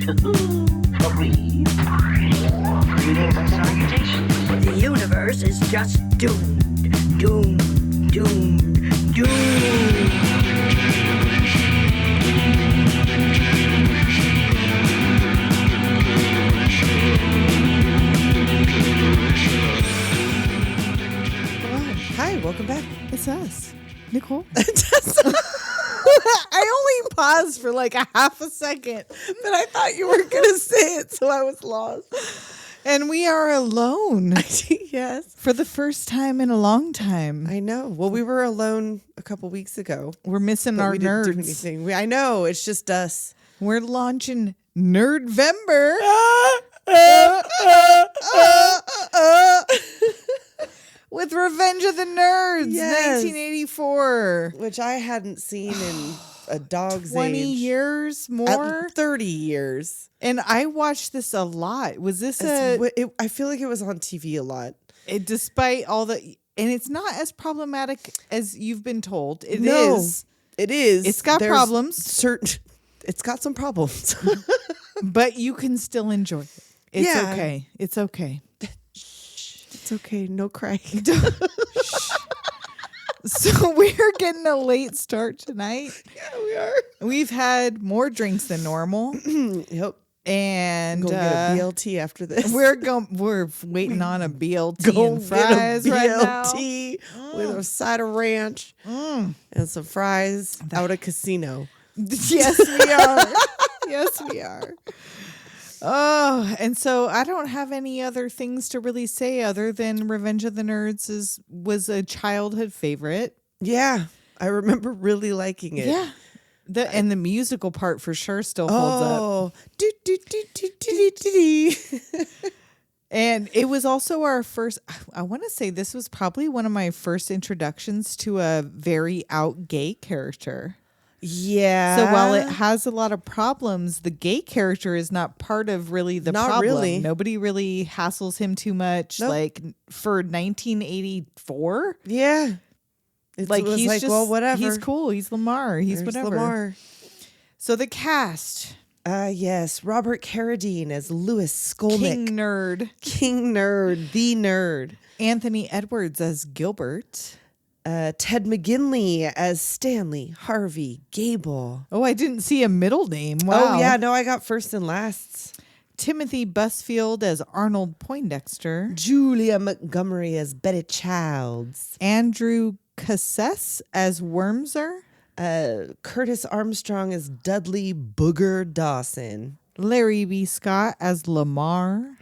Agreed. Greetings and salutations. The universe is just doomed. Doomed. Doomed. Doomed. Hi, welcome back. It's us, Nicole. I only paused for like a half a second, but I thought you were going to say it, so I was lost. And we are alone. Yes. For the first time in a long time. I know. Well, we were alone a couple weeks ago. We're missing our we didn't do nerds. anything. I know. It's just us. We're launching Nerdvember. With Revenge of the Nerds, Yes. 1984. Which I hadn't seen in a dog's 20 age. years more. 30 years. And I watched this a lot. Was this I feel like it was on TV a lot. despite all the, and it's not as problematic as you've been told. It No, is. It is. It's got problems. It's got some problems. But you can still enjoy it. It's Yeah. okay. It's okay. It's okay. No crying. So we're getting a late start tonight. Yeah, we are. We've had more drinks than normal. Yep. And Go get a BLT after this. we're waiting on a BLT Go and fries get a right now. BLT with a side of ranch and some fries out of casino. Yes, we are. Yes, we are. Oh, and so I don't have any other things to really say other than Revenge of the Nerds was a childhood favorite. Yeah, I remember really liking it. Yeah. And the musical part for sure still holds up. And it was also our first, I want to say this was probably one of my first introductions to a very out gay character. Yeah. So while it has a lot of problems, the gay character is not part of really the Not problem. really. Nobody really hassles him too much. Nope. Like for 1984, Yeah. It like was he's like, just, well, whatever. He's cool. He's Lamar. He's There's whatever. Lamar. So the cast, Yes, Robert Carradine as Louis Skolnick. King Nerd, The Nerd. Anthony Edwards as Gilbert. Ted McGinley as Stanley Harvey Gable. Oh, I didn't see a middle name. Wow. Oh, yeah, no, I got first and lasts. Timothy Busfield as Arnold Poindexter. Julia Montgomery as Betty Childs. Andrew Cassess as Wormser. Curtis Armstrong as Dudley Booger Dawson. Larry B. Scott as Lamar.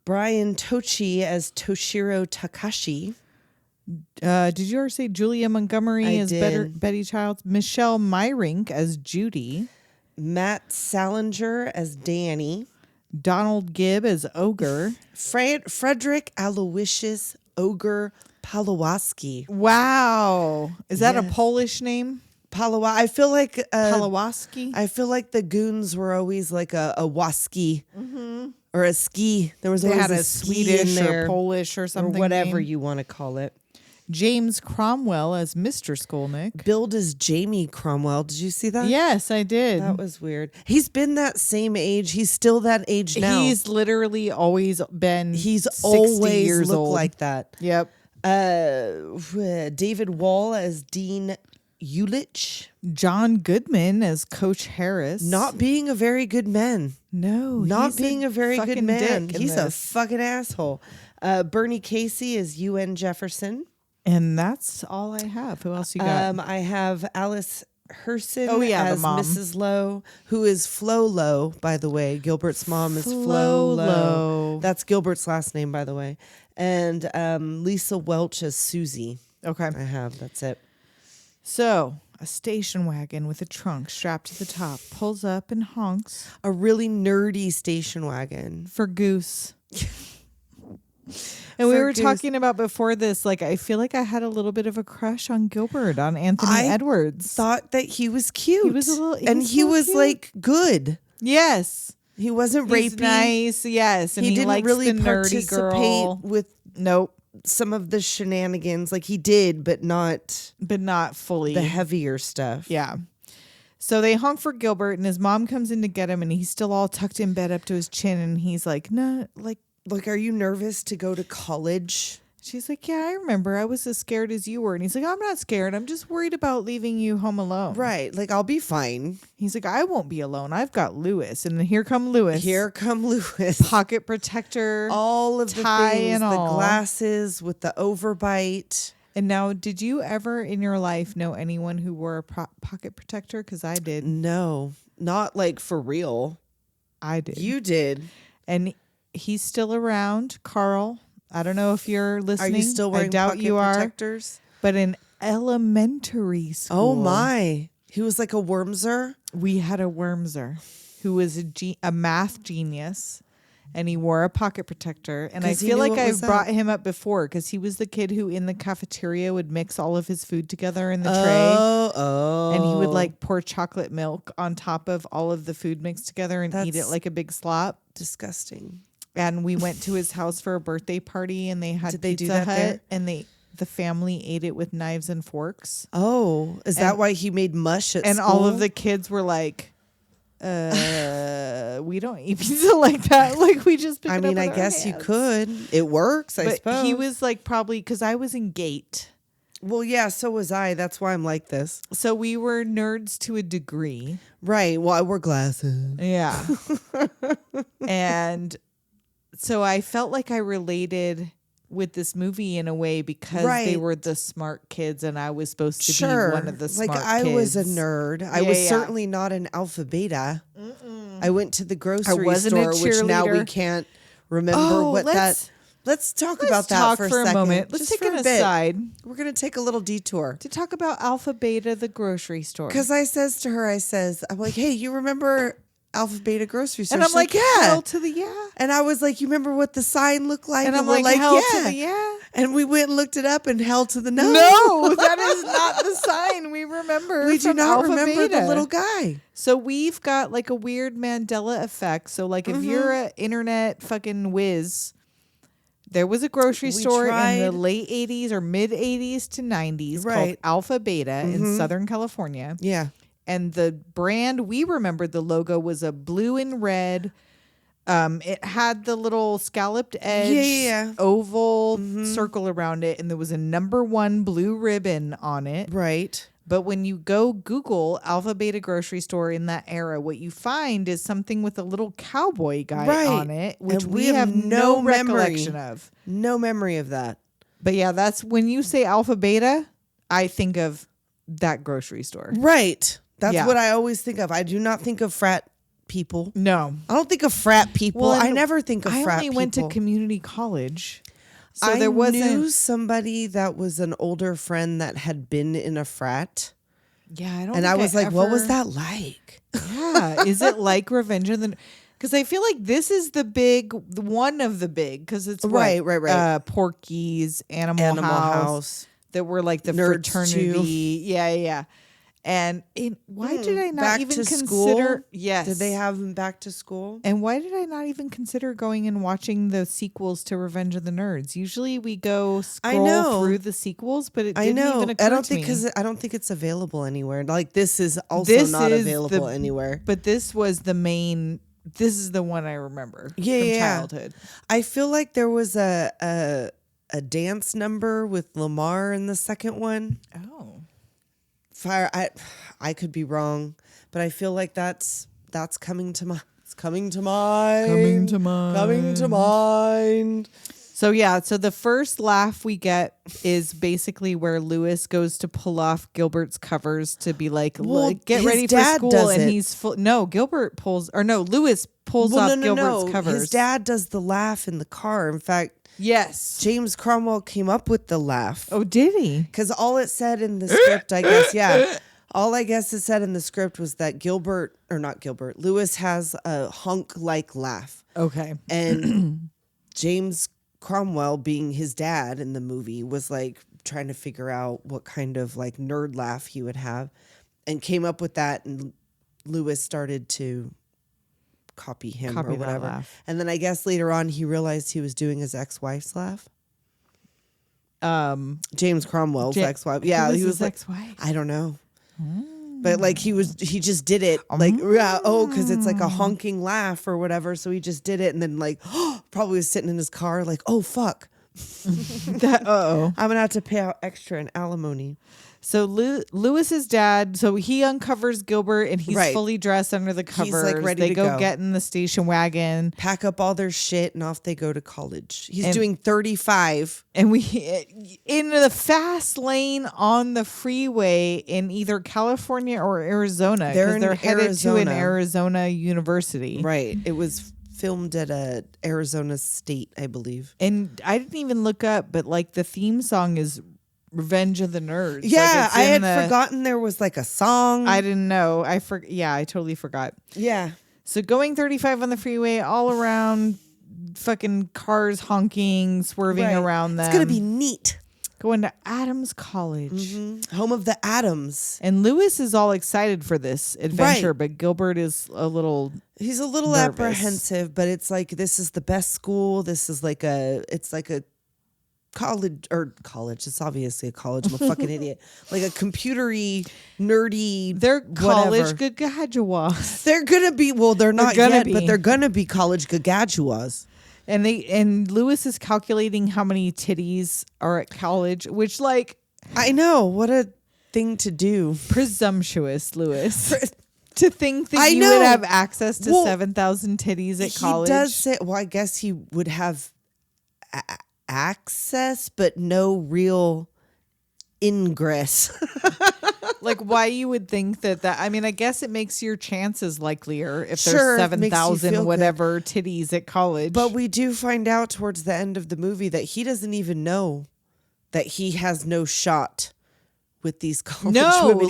Brian Tochi as Toshiro Takashi. Did you ever say Julia Montgomery I as did. Betty Childs? Michelle Myrink as Judy. Matt Salinger as Danny. Donald Gibb as Ogre. Frederick Aloysius Ogre Palawaski. Wow. Is that a Yes. Polish name? I feel like Palawaski? I feel like the goons were always like a waski or a ski. There was They always had a ski Swedish in there, or Polish or or something. whatever name. you want to call it. James Cromwell as Mr. Skolnick. Billed as Jamie Cromwell. Did you see that? Yes, I did. That was weird. He's been that same age. He's still that age now. He's literally always been He's 60 always years looked old. like that. Yep. David Wall as Dean Ulich. John Goodman as Coach Harris. Not being a very good man. No. Not he's being a very good fucking man. dick in He's a this. fucking asshole. Bernie Casey as UN Jefferson. And that's all I have. Who else you got? I have Alice Herson Oh, yeah, the as mom. Mrs. Lowe, who is Flo Lowe, by the way. Gilbert's mom is Flo Lowe. Lowe. That's Gilbert's last name, by the way. And Lisa Welch as Susie. Okay. That's it. So, a station wagon with a trunk strapped to the top pulls up and honks A really nerdy station wagon. for Goose. And we For were Goose. talking about before this, like, I feel like I had a little bit of a crush on Gilbert, on Anthony I Edwards. Thought that he was cute. He was a little- he and was he so was cute. like good. Yes. He wasn't He's rapey. nice, yes. And He he, didn't likes really the nerdy girl. participate with Nope. some of the shenanigans. Like he did, but not But not fully. the heavier stuff. Yeah. So they honk for Gilbert, and his mom comes in to get him, and he's still all tucked in bed up to his chin, and he's like, no, like, Are you nervous to go to college? she's like, yeah, I remember. I was as scared as you were. And he's like, I'm not scared. I'm just worried about leaving you home alone. Right. Like, I'll be fine. He's like, I won't be alone. I've got Lewis. And then here come Lewis. Here come Lewis. Pocket protector. All of the tie things, and the all. glasses with the overbite. And now, did you ever in your life know anyone who wore a pocket protector? Because I did. No, not like for real. I did. You did. And he's still around, Carl. I don't know if you're listening. Are you still wearing I doubt pocket you protectors? But in elementary school. Oh my. He was like a wormser. We had a wormser who was a math genius, and he wore a pocket protector. And I 'Cause he feel knew like what I've was brought up. him up before because he was the kid who in the cafeteria would mix all of his food together in the tray. Oh. And he would like pour chocolate milk on top of all of the food mixed together and eat it That's- like a big slop. Disgusting. And we went to his house for a birthday party, and they had Did they do Pizza that Hut, there? and the family ate it with knives and forks. Oh, is that why he made mush at And school? all of the kids were like, we don't eat pizza like that. Like we just pick I it mean, up I with our guess you hands. could. It works, I But suppose. he was like probably because I was in Gate. Well, yeah, so was I. That's why I'm like this. So we were nerds to a degree. Right. Well, I wore glasses. Yeah. And so I felt like I related with this movie in a way because they Right. were the smart kids and I was supposed to Sure. be one of the smart like kids. I was a nerd. I Yeah, was yeah. certainly not an alpha beta. I went to the grocery wasn't a store, which now we cheerleader. can't remember Oh, what let's- that. Let's talk Let's about that talk for a for a second. moment. Let's Just take for an a bit. aside We're gonna take a little detour. to talk about Alpha Beta, the grocery store. Because I says to her, I'm like, hey, you remember Alpha Beta grocery store? And I'm She's like, yeah. hell to the yeah. And I was like, you remember what the sign looked like? And I'm we're like, hell yeah. to the yeah. And we went and looked it up and hell to the no. No, that is not the sign we remember. We do from not Alpha remember Beta. the little guy. So we've got like a weird Mandela effect. So like if you're an internet fucking whiz, there was a grocery We store in tried. the late 80s or mid 80s to 90s called Right. Alpha Beta in Southern California. Yeah. And the brand we remembered, the logo was a blue and red. It had the little scalloped edge, Yeah. oval circle around it, and there was a number 1 blue ribbon on it. Right. But when you go Google Alpha Beta grocery store in that era, what you find is something with a little cowboy guy Right. on it, which And we have no memory. recollection of. No memory of that. But yeah, that's when you say Alpha Beta, I think of that grocery store. Right. That's Yeah. what I always think of. I do not think of frat people. No. I don't think of frat people. Well, I and never think of I frat only people. went to community college. So I there wasn't. knew somebody that was an older friend that had been in a frat. Yeah, I don't And I think was like, what was ever- that like? Yeah. Is it like Revenge of the... Because I feel like this is the big... one of the big... Because it's what? Right. Porky's, Animal House. That were like the Nerds fraternity. too. Yeah. And why did I not Back even to consider... school? Yes. Did they have them back to school? And why did I not even consider going and watching the sequels to Revenge of the Nerds? Usually we go scroll know. through the sequels, but it I didn't know. even occur I don't to think me. I don't think it's available anywhere. Like this is also This not is available the- anywhere. But this was the main... This is the one I remember from Yeah. childhood. I feel like there was a dance number with Lamar in the second one. Oh. I could be wrong, but I feel like that's coming to mind. It's coming to mind. Coming to mind. Coming to mind. So yeah, so the first laugh we get is basically where Lewis goes to pull off Gilbert's covers to be like, Well, "Look, get his ready for dad school," does and it. he's full. No, Lewis pulls off Gilbert's covers. His dad does the laugh in the car. In fact, yes. James Cromwell came up with the laugh. Oh, did he? Because all it said in the script, I guess, yeah. All I guess it said in the script was that Lewis has a hunk-like laugh. Okay. And James Cromwell, being his dad in the movie, was like trying to figure out what kind of like nerd laugh he would have and came up with that. And Lewis started to copy him Copy or that whatever. laugh. And then I guess later on he realized he was doing his ex-wife's laugh. James Cromwell's ex-wife. Yeah, Who he was his like, ex-wife. I don't know. But like he just did it like because it's like a honking laugh or whatever. So he just did it and then like probably was sitting in his car like, oh fuck, I'm gonna have to pay out extra in alimony. So Lewis's dad, so he uncovers Gilbert and he's fully dressed under the covers. He's like ready they to go get in the station wagon, pack up all their shit, and off they go to college. He's doing 35, and we in the fast lane on the freeway in either California or Arizona. They're headed to an Arizona university. Right. It was filmed at a Arizona State, I believe. And I didn't even look up, but like the theme song is Revenge of the Nerds. Yeah, I had forgotten there was like a song. I didn't know. I totally forgot. Yeah. So going 35 on the freeway, all around, fucking cars honking, swerving around them. It's gonna be neat. Going to Adams College, home of the Adams. And Lewis is all excited for this adventure, but Gilbert is a little. He's a little nervous. apprehensive, but it's like this is the best school. This is like a college. It's obviously a college. I'm a fucking idiot. Like a computery, nerdy. They're college whatever. gagajuas. They're gonna be. Well, they're not gonna yet, be. but they're gonna be college gagajuas. And Lewis is calculating how many titties are at college, which like I know what a thing to do. Presumptuous, Lewis. To think that you would have access to 7,000 titties at college. He does say. Well, I guess he would have access, but no real ingress. Like why you would think that I mean, I guess it makes your chances likelier if there's 7,000 whatever titties at college. But we do find out towards the end of the movie that he doesn't even know that he has no shot with these college women.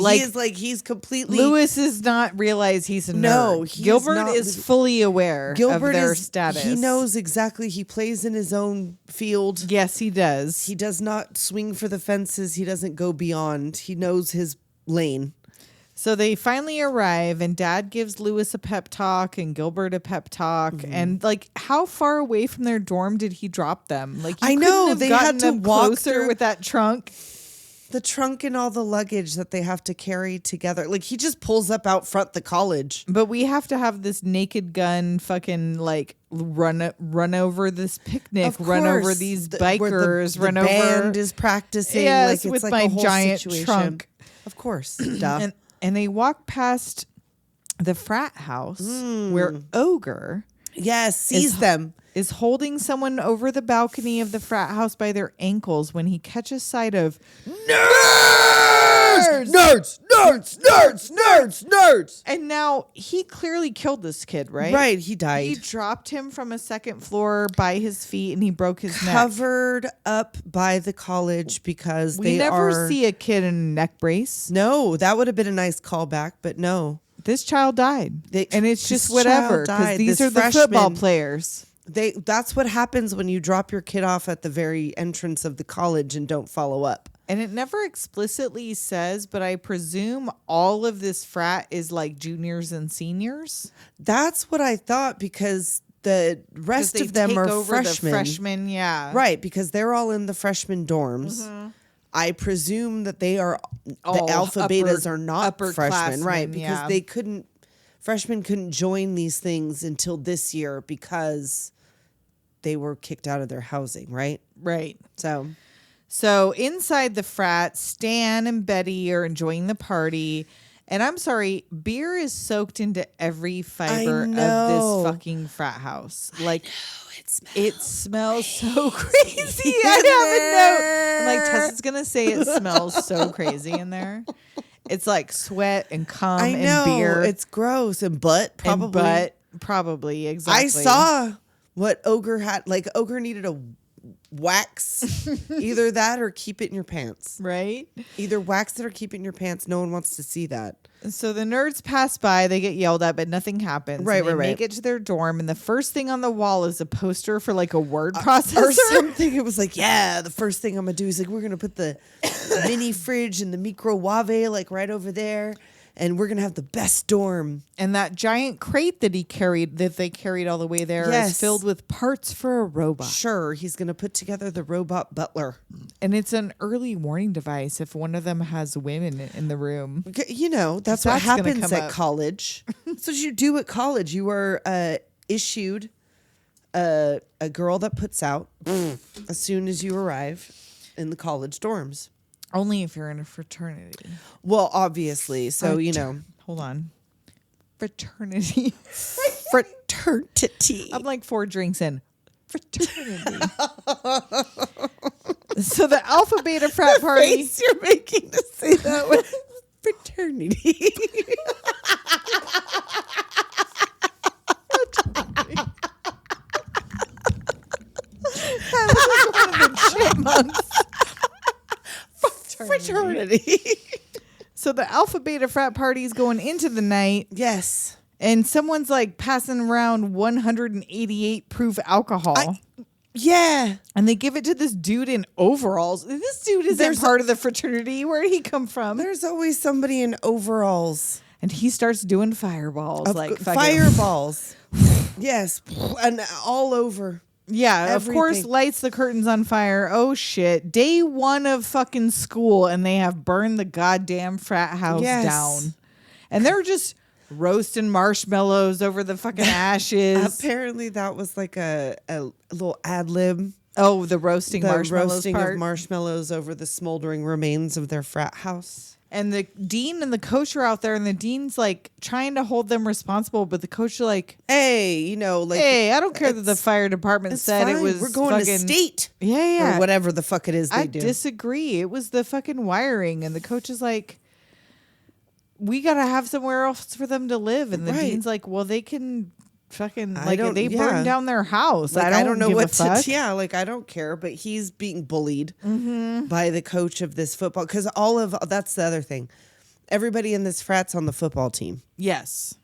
He's completely. Lewis does not realize he's a nerd. No, Gilbert is fully aware of their status. He knows exactly. He plays in his own field. Yes, he does. He does not swing for the fences. He doesn't go beyond. He knows his lane. So they finally arrive, and Dad gives Lewis a pep talk and Gilbert a pep talk. And like, how far away from their dorm did he drop them? Like, I know they had to walk closer with that trunk. The trunk and all the luggage that they have to carry together. Like he just pulls up out front the college. But we have to have this Naked Gun fucking like run over this picnic, run over these bikers, the run over. Band is practicing. Yes, like it's with like my a whole giant situation. trunk. Of course, duh. And they walk past the frat house where Ogre sees them. Is holding someone over the balcony of the frat house by their ankles when he catches sight of nerds. And now he clearly killed this kid, right? Right, he died. He dropped him from a second floor by his feet and he broke his neck. Covered up by the college because we never see a kid in a neck brace. No, that would have been a nice callback, but no. This child died. And it's just whatever, because these are the football players. That's what happens when you drop your kid off at the very entrance of the college and don't follow up. And it never explicitly says, but I presume all of this frat is like juniors and seniors. That's what I thought, because the rest of them are freshmen. The freshmen, yeah. Right, because they're all in the freshman dorms. Mm-hmm. I presume that they are the alpha betas are not freshmen, right? Because freshmen couldn't join these things until this year because they were kicked out of their housing, right? Right. So inside the frat, Stan and Betty are enjoying the party. And I'm sorry, beer is soaked into every fiber of this fucking frat house. Like, it smells so crazy. I haven't known. I'm like, Tessa's going to say it smells so crazy in there. It's like sweat and cum and beer. It's gross. And butt, probably. Probably, exactly. I saw what Ogre had. Like, Ogre needed a wax. Either that or keep it in your pants. Right? Either wax it or keep it in your pants. No one wants to see that. So the nerds pass by, they get yelled at, but nothing happens. Right, They make it to their dorm, and the first thing on the wall is a poster for like a word processor. Or something. It was like, the first thing I'm going to do is like, we're going to put the mini fridge and the microwave like right over there. and we're gonna have the best dorm. And that giant crate that they carried all the way there is filled with parts for a robot. Sure, he's gonna put together the robot butler. And it's an early warning device if one of them has women in the room. You know, that's what That's gonna happens come at up. college. That's what you do at college. You are issued a girl that puts out as soon as you arrive in the college dorms. Only if you're in a fraternity. Well, obviously. So, you know. Hold on. Fraternity. Fraternity. I'm like 4 drinks in. Fraternity. So the Alpha Beta frat party. Face you're making to say that with fraternity. Chipmunks. Fraternity. So the Alpha Beta frat party is going into the night, Yes. and someone's like passing around 188 proof alcohol. Yeah. And they give it to this dude in overalls. This dude isn't part of the fraternity. Where did he come from? There's always somebody in overalls. And he starts doing fireballs. Fireballs. Yes. And all over. Yeah, Everything. of course, lights the curtains on fire. Oh, shit. Day 1 of fucking school, and they have burned the goddamn frat house down. And they're just roasting marshmallows over the fucking ashes. Apparently that was like a little ad lib. Oh, the roasting marshmallows roasting part. of marshmallows over the smoldering remains of their frat house. And the dean and the coach are out there, and the dean's like trying to hold them responsible, but the coach are like, Hey, you know, like, hey, I don't care that the fire department said fine. it was We're going fucking, to state. Yeah. Or whatever the fuck it is they I do. disagree. It was the fucking wiring. And the coach is like, we got to have somewhere else for them to live. And the Right. dean's like, well, they can fucking, I like, don't- they yeah. burned down their house. Like, I don't know give what a fuck. to. Yeah, like I don't care, but he's being bullied Mm-hmm. by the coach of this football. Because that's the other thing. Everybody in this frat's on the football team, Yes.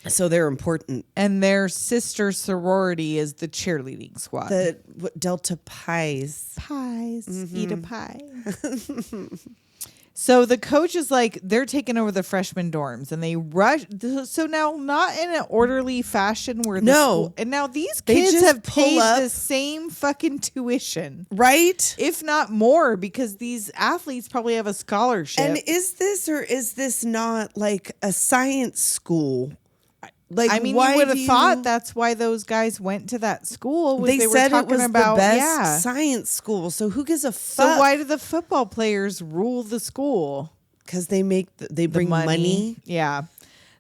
so they're important. And their sister sorority is the cheerleading squad. The Delta Pies. pies. Mm-hmm. Eat a pie. So the coach is like, they're taking over the freshman dorms, and they rush. So now, not in an orderly fashion where No. and now these They kids just have pull paid up. the same fucking tuition, Right? if not more, because these athletes probably have a scholarship. And is this not like a science school? Like, I mean, why you would do have thought that's why those guys went to that school. Was they were said it talking was about the best yeah. science school. So who gives a So fuck? why do the football players rule the school? Because they The bring money. Yeah.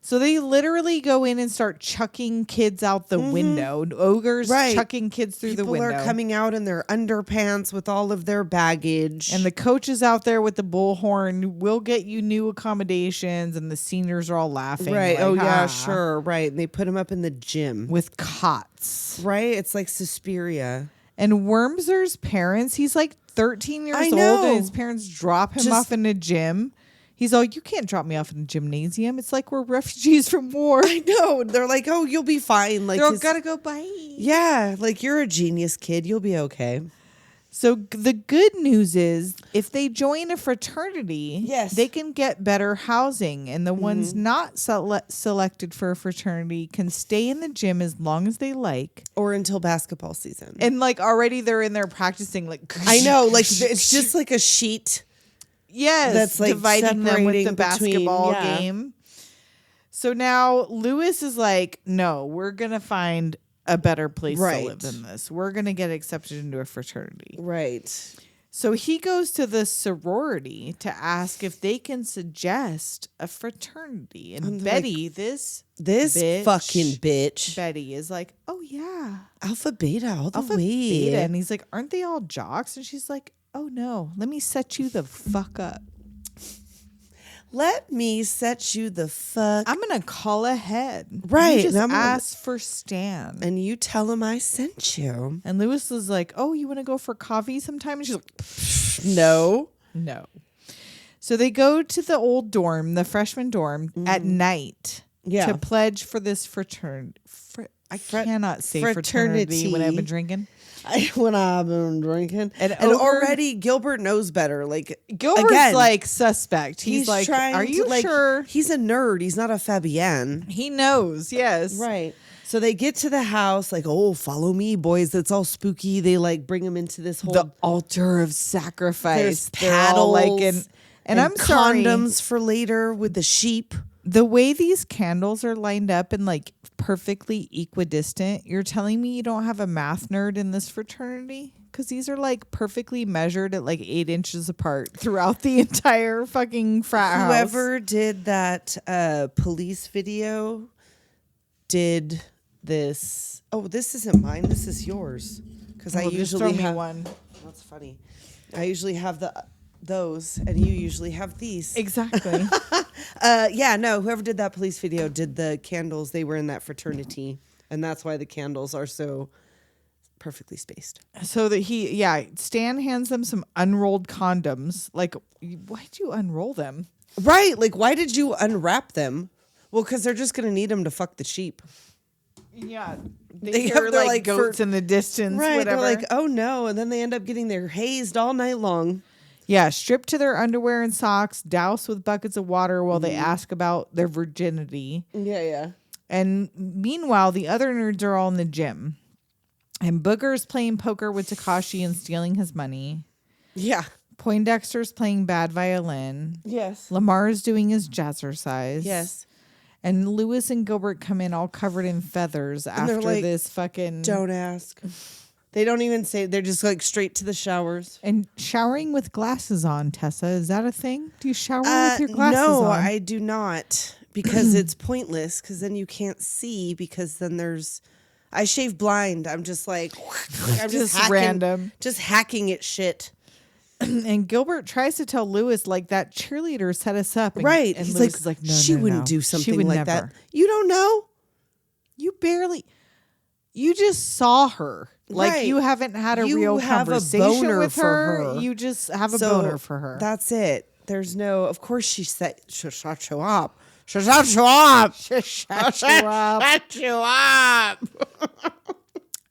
So they literally go in and start chucking kids out the window. Ogres Right. chucking kids through the People window. are coming out in their underpants with all of their baggage. And the coach is out there with the bullhorn. We'll get you new accommodations. And the seniors are all laughing. right. like, Oh yeah, "Ah," sure. Right. And they put him up in the gym. with cots. Right. It's like Suspiria. And Wormser's parents, he's like 13 years I old. know. And his parents drop him Just- off in a gym. He's all, you can't drop me off in a gymnasium. It's like we're refugees from war. I know. They're like, oh, you'll be fine. Like, They're all, 'cause- gotta go, bye. yeah, like you're a genius kid. You'll be okay. So the good news is if they join a fraternity, Yes. they can get better housing. And the ones not selected for a fraternity can stay in the gym as long as they like. Or until basketball season. And like already they're in there practicing like I know. Like it's just like a sheet. yes, that's, like, dividing them with the separating between- basketball yeah. game. So now Lewis is like, no, we're going to find a better place Right. to live than this. We're going to get accepted into a fraternity. Right. So he goes to the sorority to ask if they can suggest a fraternity. And I'm Betty, this This fucking bitch. Betty is like, oh yeah, Alpha Beta all the Alpha way. Beta. And he's like, aren't they all jocks? And she's like, oh no, let me set you the fuck up. Let me set you the fuck. I'm going to call ahead. Right, You just and I'm gonna- ask for Stan. and you tell him I sent you. And Lewis is like, oh, you want to go for coffee sometime? And she's like, No. no. So they go to the old dorm, the freshman dorm, at night. to pledge for this fraternity. I cannot say fraternity when I've been drinking. When I've been drinking. And already Gilbert knows better. Like Gilbert's again, like suspect. He's like, trying are you to, sure? He's a nerd. He's not a Fabienne. He knows, yes. Right. So they get to the house, like, oh, follow me, boys. It's all spooky. They like bring him into this whole the altar of sacrifice. There's paddles, like and I'm sorry. Condoms for later with the sheep. The way these candles are lined up and like perfectly equidistant, you're telling me you don't have a math nerd in this fraternity? Because these are like perfectly measured at like 8 inches apart throughout the entire fucking frat house. Whoever did that police video did this. Oh, this isn't mine. This is yours. Because I usually have one. That's funny. I usually have those, and you usually have these. Exactly. Yeah, no, whoever did that police video did the candles. They were in that fraternity, and that's why the candles are so perfectly spaced. So that Stan hands them some unrolled condoms. Like, why'd you unroll them? Right, like, why did you unwrap them? Well, because they're just going to need them to fuck the sheep. Yeah. They hear like goats in the distance, right, whatever. They're like, oh no, and then they end up getting their hazed all night long. Yeah, stripped to their underwear and socks, doused with buckets of water while they ask about their virginity. Yeah. And meanwhile, the other nerds are all in the gym. And Booger's playing poker with Takashi and stealing his money. Yeah. Poindexter's playing bad violin. Yes. Lamar's doing his jazzercise. Yes. And Lewis and Gilbert come in all covered in feathers after like, this fucking... Don't ask. They don't even say, they're just like straight to the showers. And showering with glasses on, Tessa. Is that a thing? Do you shower with your glasses on? No, I do not. Because it's pointless. Because then you can't see. Because then I shave blind. I'm just like... I'm just hacking, random. Just hacking at shit. And Gilbert tries to tell Lewis, like, that cheerleader set us up. And, right. And He's Lewis like, is like, no, she no, wouldn't no. do something would like never. that. You don't know? You just saw her. Like, right. you haven't had a you real have conversation a boner with for her. You just have a boner for her. That's it. There's no, of course she said, shut you up. Shut you up. Shut you up.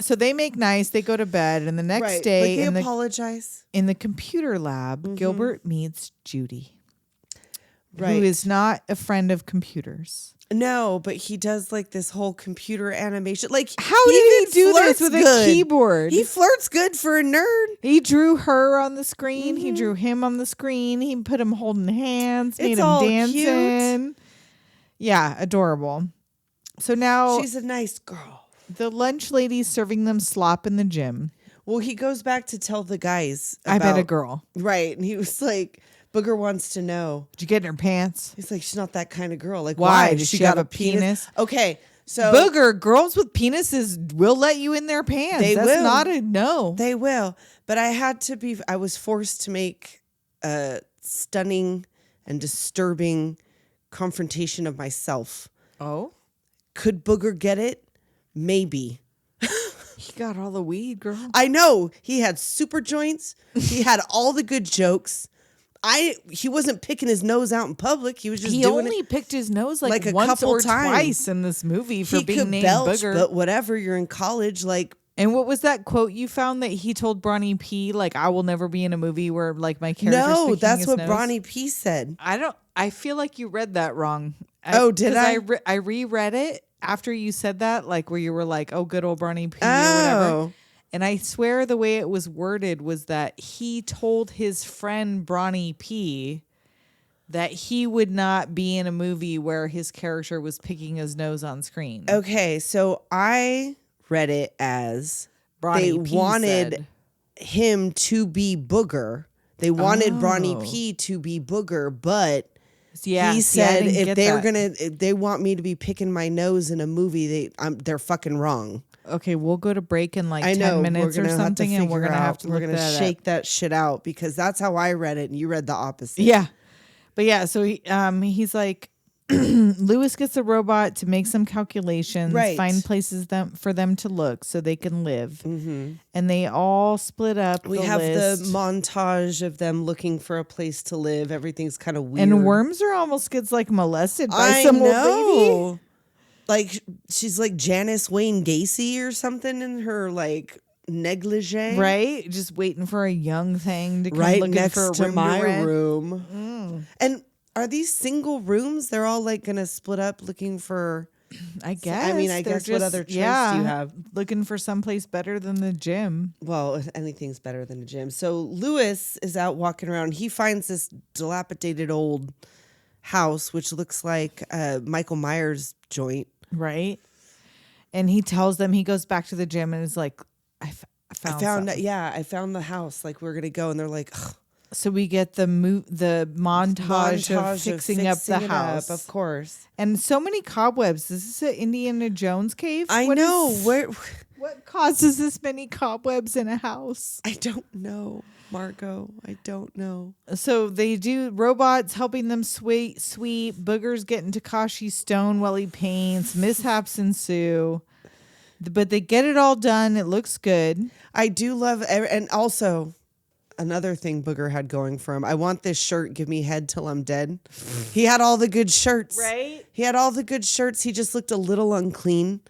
So they make nice. They go to bed. And the next day, like they apologize. In the computer lab, Gilbert meets Judy. Right. Who is not a friend of computers. No, but he does like this whole computer animation. Like, how did he do this with a keyboard? He flirts good for a nerd. He drew her on the screen. He drew him on the screen. He put him holding hands. Made him dancing. Cute. Yeah, adorable. So now she's a nice girl. The lunch lady's serving them slop in the gym. Well, he goes back to tell the guys about, I bet a girl. Right. And he was like, Booger wants to know. Did you get in her pants? He's like, she's not that kind of girl. Like, why? Does she got a penis? Okay. So Booger, girls with penises will let you in their pants. That's not a no. They will. But I was forced to make a stunning and disturbing confrontation of myself. Oh? Could Booger get it? Maybe. He got all the weed, girl. I know. He had super joints. He had all the good jokes. He wasn't picking his nose out in public. He was just only picked his nose like a once couple or times. Twice in this movie for being named belch, Booger. But whatever, you're in college, like. And what was that quote you found that he told Bronny P? Like, I will never be in a movie where like my character's No, picking that's his what nose. Bronny P said. I feel like you read that wrong. Did I? I reread it after you said that, like where you were like, "Oh, good old Bronny P" or whatever. And I swear the way it was worded was that he told his friend Bronny P that he would not be in a movie where his character was picking his nose on screen. Okay, so I read it as Bronny they P wanted him to be Booger. They wanted Bronny Oh. P to be Booger, but Yeah, he see, I said didn't if get they're that. if they want me to be picking my nose in a movie, they're fucking wrong. Okay, we'll go to break in like I 10 know minutes we're or gonna something, and we're gonna have to we're look gonna that shake up. that shit out because that's how I read it, and you read the opposite. Yeah, but yeah, so he's like, Lewis gets a robot to make some calculations, Right. find places for them to look so they can live, and they all split up. We the have list. the montage of them looking for a place to live. Everything's kind of weird. And Worms are almost gets like molested by I some know. old lady. like she's like Janice Wayne Gacy or something in her like negligee, Right? Just waiting for a young thing to come right looking next for a to room my to rent. room. And are these single rooms? They're all like gonna split up looking for. I guess. I mean, I they're guess what other choice do you have? Looking for someplace better than the gym. Well, anything's better than a gym. So Lewis is out walking around. He finds this dilapidated old house, which looks like Michael Myers joint. Right? And he tells them, he goes back to the gym and is like, I found something. I found the house. Like we're gonna go, and they're like, ugh. So we get the montage of fixing up the it house. of course. And so many cobwebs. Is this an Indiana Jones cave? I know. What causes this many cobwebs in a house? I don't know, Margot. I don't know. So they do robots helping them sweep. Boogers getting Takashi's stone while he paints. Mishaps ensue. But they get it all done. It looks good. I do love, and also another thing Booger had going for him. I want this shirt. Give me head till I'm dead. He had all the good shirts. Right? He had all the good shirts. He just looked a little unclean.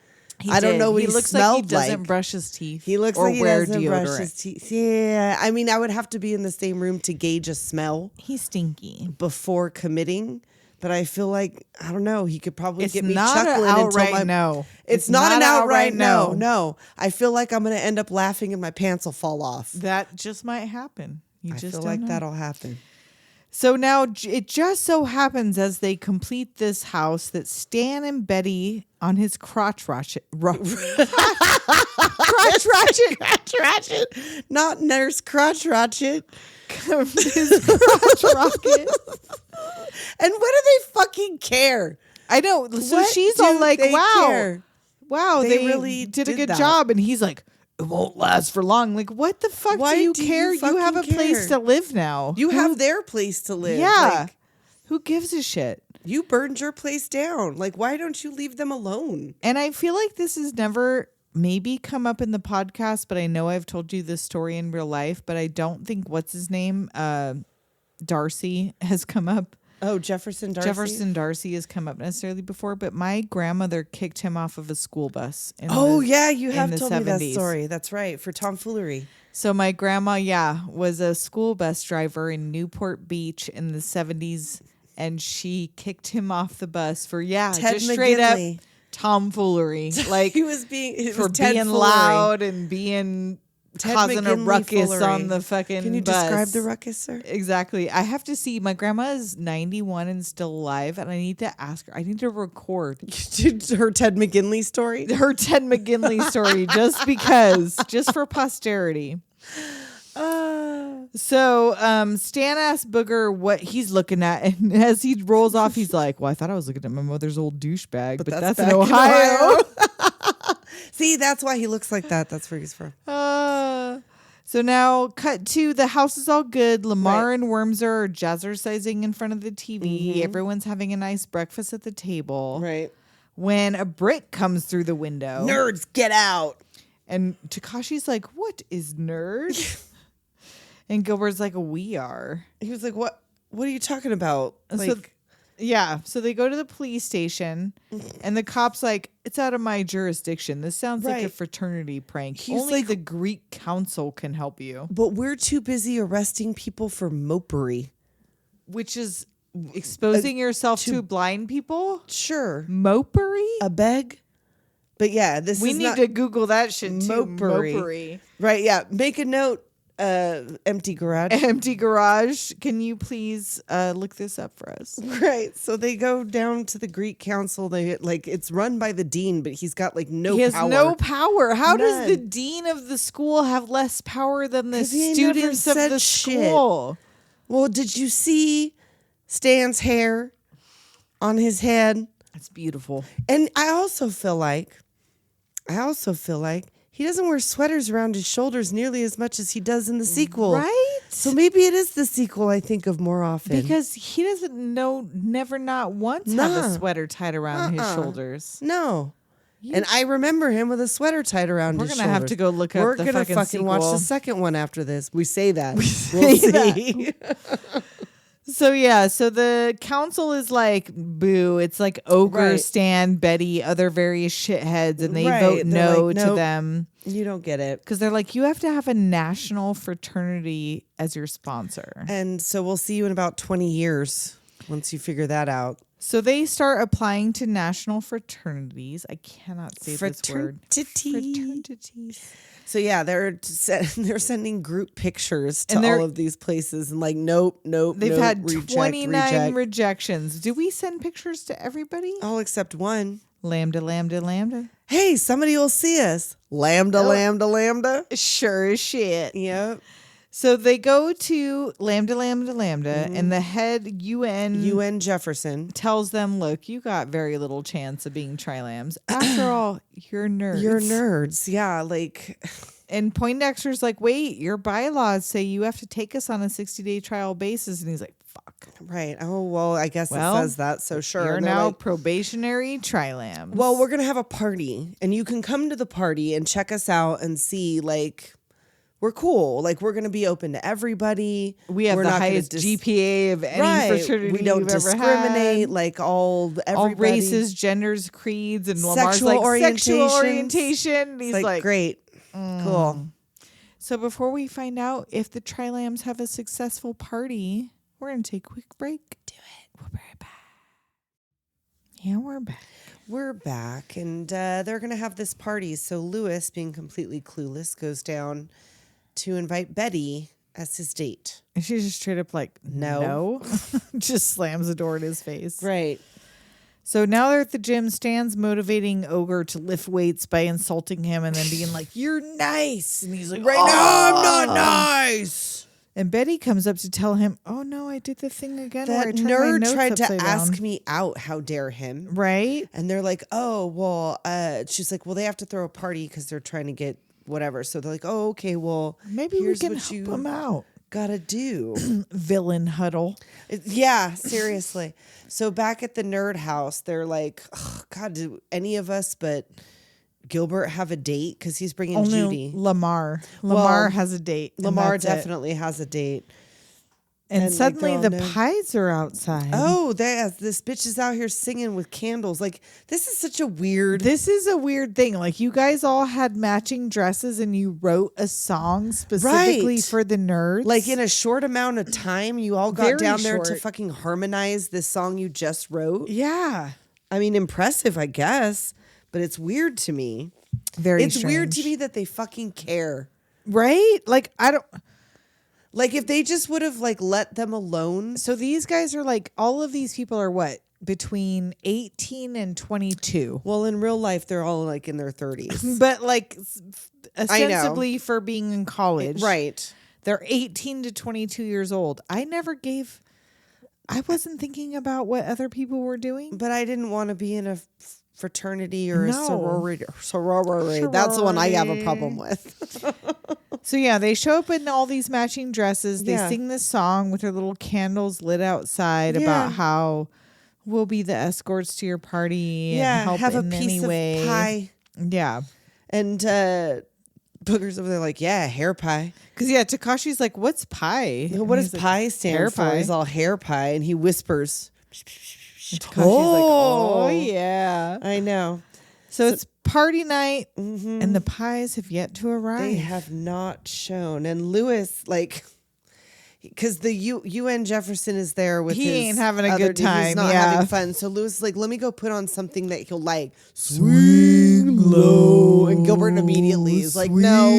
I don't know what he looks smelled like. He doesn't like. brush his teeth. He looks or like he wear doesn't deodorant. brush his teeth. Yeah. I mean, I would have to be in the same room to gauge a smell He's stinky. before committing. But I feel like, I don't know, he could probably It's get me not an chuckling outright until my no. It's not an outright no. No. I feel like I'm going to end up laughing and my pants will fall off. That just might happen. You I just feel don't like know. that'll happen. So now it just so happens as they complete this house that Stan and Betty on his crotch ratchet. Crotch ratchet. Not nurse crotch ratchet. His crotch rocket. And what do they fucking care? I know. So What she's do all like, they wow. care? Wow, They they really did a did good that. job. And he's like, it won't last for long. Like, what the fuck Why do you do you care? You have a fucking place care? to live now. You have their place to live. Yeah. Like, Who gives a shit? you burned your place down. Like, why don't you leave them alone? And I feel like this has never maybe come up in the podcast, but I know I've told you this story in real life, but I don't think what's his name? Darcy has come up. Oh, Jefferson Darcy? Jefferson Darcy has come up necessarily before, but my grandmother kicked him off of a school bus. Yeah, you have the told me that 70s. story. That's right, for tomfoolery. So my grandma, was a school bus driver in Newport Beach in the 70s, and she kicked him off the bus for, Ted just straight McGinley. up tomfoolery. Like, He was being for Ted being foolery. loud and being Ted causing a McGinley ruckus foolery. on the fucking Can you bus. describe the ruckus, sir? Exactly. I have to see. My grandma is 91 and still alive, and I need to ask her. I need to record Her Ted McGinley story? her Ted McGinley story just for posterity. So Stan asks Booger what he's looking at, and as he rolls off, he's like, well, I thought I was looking at my mother's old douchebag, but that's in back Ohio. See, that's why he looks like that. That's where he's from. So now cut to the house is all good. Lamar Right. and Wormser are jazzercising in front of the TV. Everyone's having a nice breakfast at the table. Right. When a brick comes through the window. Nerds, get out. And Takashi's like, what is nerd? And Gilbert's like, we are. He was like, what are you talking about? Like, So they go to the police station, and the cop's like, it's out of my jurisdiction. This sounds like a Right. fraternity prank. He's Only like- the Greek council can help you. but we're too busy arresting people for mopery. Which is exposing yourself to blind people? Sure. Mopery? A beg? But yeah, this We is need not to Google that shit too. mopery. Mopery. Right, yeah. Make a note, empty garage. Empty garage. Can you please look this up for us? Right. So they go down to the Greek council. They it's run by the dean, but he's got no He has power. no power. How does the None. dean of the school have less power than the 'Cause he never students of said the shit. school? Well, did you see Stan's hair on his head? That's beautiful. And I also feel like he doesn't wear sweaters around his shoulders nearly as much as he does in the sequel. Right? So maybe it is the sequel I think of more often. Because he doesn't never not once have a Nah. sweater tied around his shoulders. No. And I remember him with a sweater tied around We're his gonna have shoulders. to go look up We're the gonna fucking watch sequel. the second one after this. We say that. say We'll see. So the council is like, boo. It's like Ogre, Right. Stan, Betty, other various shitheads, and they Right. vote They're no like, to "Nope." them You don't get it. because they're like, you have to have a national fraternity as your sponsor. And so we'll see you in about 20 years once you figure that out. So they start applying to national fraternities. I cannot say this word. Fraternities. So yeah, they're sending group pictures to And they're- all of these places and like, nope. They've had reject, 29 reject. rejections. Do we send pictures to everybody? All except one. Lambda, lambda, lambda. Hey, somebody will see us. Lambda, lambda, lambda. Sure as shit. Yep. So they go to lambda, lambda, lambda, and the head UN Jefferson. tells them, look, you got very little chance of being trilambs. After all, you're nerds. You're nerds. Yeah, like And Poindexter's like, wait, your bylaws say you have to take us on a 60-day trial basis. And he's like, fuck. right. Oh, well, I guess Well, it says that. So sure. You're And they're now like, probationary trilambs. well, we're going to have a party and you can come to the party and check us out and see like we're cool. Like we're going to be open to everybody. we have We're the not gonna highest GPA of any right. fraternity We don't you've ever discriminate. had. Like all All races, genders, creeds, and Lamar's Sexual like sexual orientations. orientation. And he's It's like great. Cool. So before we find out if the trilambs have a successful party, we're going to take a quick break. Do it. We'll be right back. Yeah, we're back. We're back and they're going to have this party. So Lewis, being completely clueless, goes down to invite Betty as his date. And she's just straight up like, no. Just slams the door in his face. Right. So now they're at the gym. Stan's motivating Ogre to lift weights by insulting him and then being like, you're nice. And he's like, Right now, I'm not nice. And Betty comes up to tell him, oh no, I did the thing again. where I That turned my nerd notes tried to upside ask down." me out. How dare him? Right? And they're like, oh, well, she's like, well, they have to throw a party because they're trying to get whatever. So they're like, oh, okay, well, Maybe we here's can what help you him out. gotta do. Villain huddle. Yeah, seriously. So back at the nerd house, they're like, oh, God, do any of us but Gilbert have a date? Because he's bringing Only Judy. Lamar. Well, Lamar has a date. and Lamar that's it. definitely has a date. And like, suddenly they're the all no- pies are outside. Oh, this bitch is out here singing with candles. Like, this is such a weird. This is a weird thing. Like, you guys all had matching dresses and you wrote a song specifically Right. for the nerds. Like, in a short amount of time, you all got Very down there to short. fucking harmonize this song you just wrote. yeah. I mean, impressive, I guess, but it's weird to me. Very It's weird to strange. me that they fucking care. Right? Like, I don't. Like, if they just would have, like, let them alone. So these guys are like, all of these people are what? Between 18 and 22. Well, in real life, they're all, like, in their 30s. But like, I know. ostensibly for being in college. Right. They're 18 to 22 years old. I wasn't thinking about what other people were doing. But I didn't want to be in a fraternity or a No. sorority. That's the one I have a problem with. So yeah, they show up in all these matching dresses. They Yeah. sing this song with their little candles lit outside Yeah. about how we'll be the escorts to your party and Yeah, help have a in piece any of way. pie. Yeah. And Booger's over there like, yeah, hair pie. Because yeah, Takashi's like, what's pie? What And does he's like, pie stand hair for? pie. He's all hair pie, and he whispers. And Takashi's like, oh Oh. yeah. I know. So it's party night, and the pies have yet to arrive. They have not shown. And Lewis, like, because the UN Jefferson is there with He his ain't having a other good dude. He's time, not yeah. having fun. So Lewis is like, let me go put on something that he'll like. Swing low. And Gilbert immediately is like, no.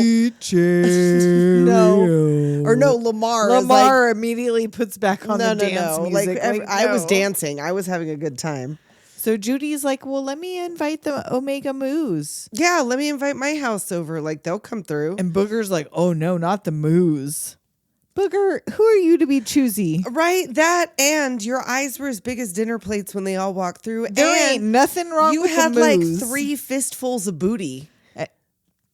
No. Or no, Lamar. is Lamar immediately puts back on like, the dance music. I was no. dancing. I was having a good time. So Judy's like, well, let me invite the Omega Moos. Yeah, let me invite my house over. Like, they'll come through. And Booger's like, oh no, not the Moos. Booger, who are you to be choosy? Right? That and your eyes were as big as dinner plates when they all walked through. There ain't and nothing wrong you with had the like Moos. 3 fistfuls of booty.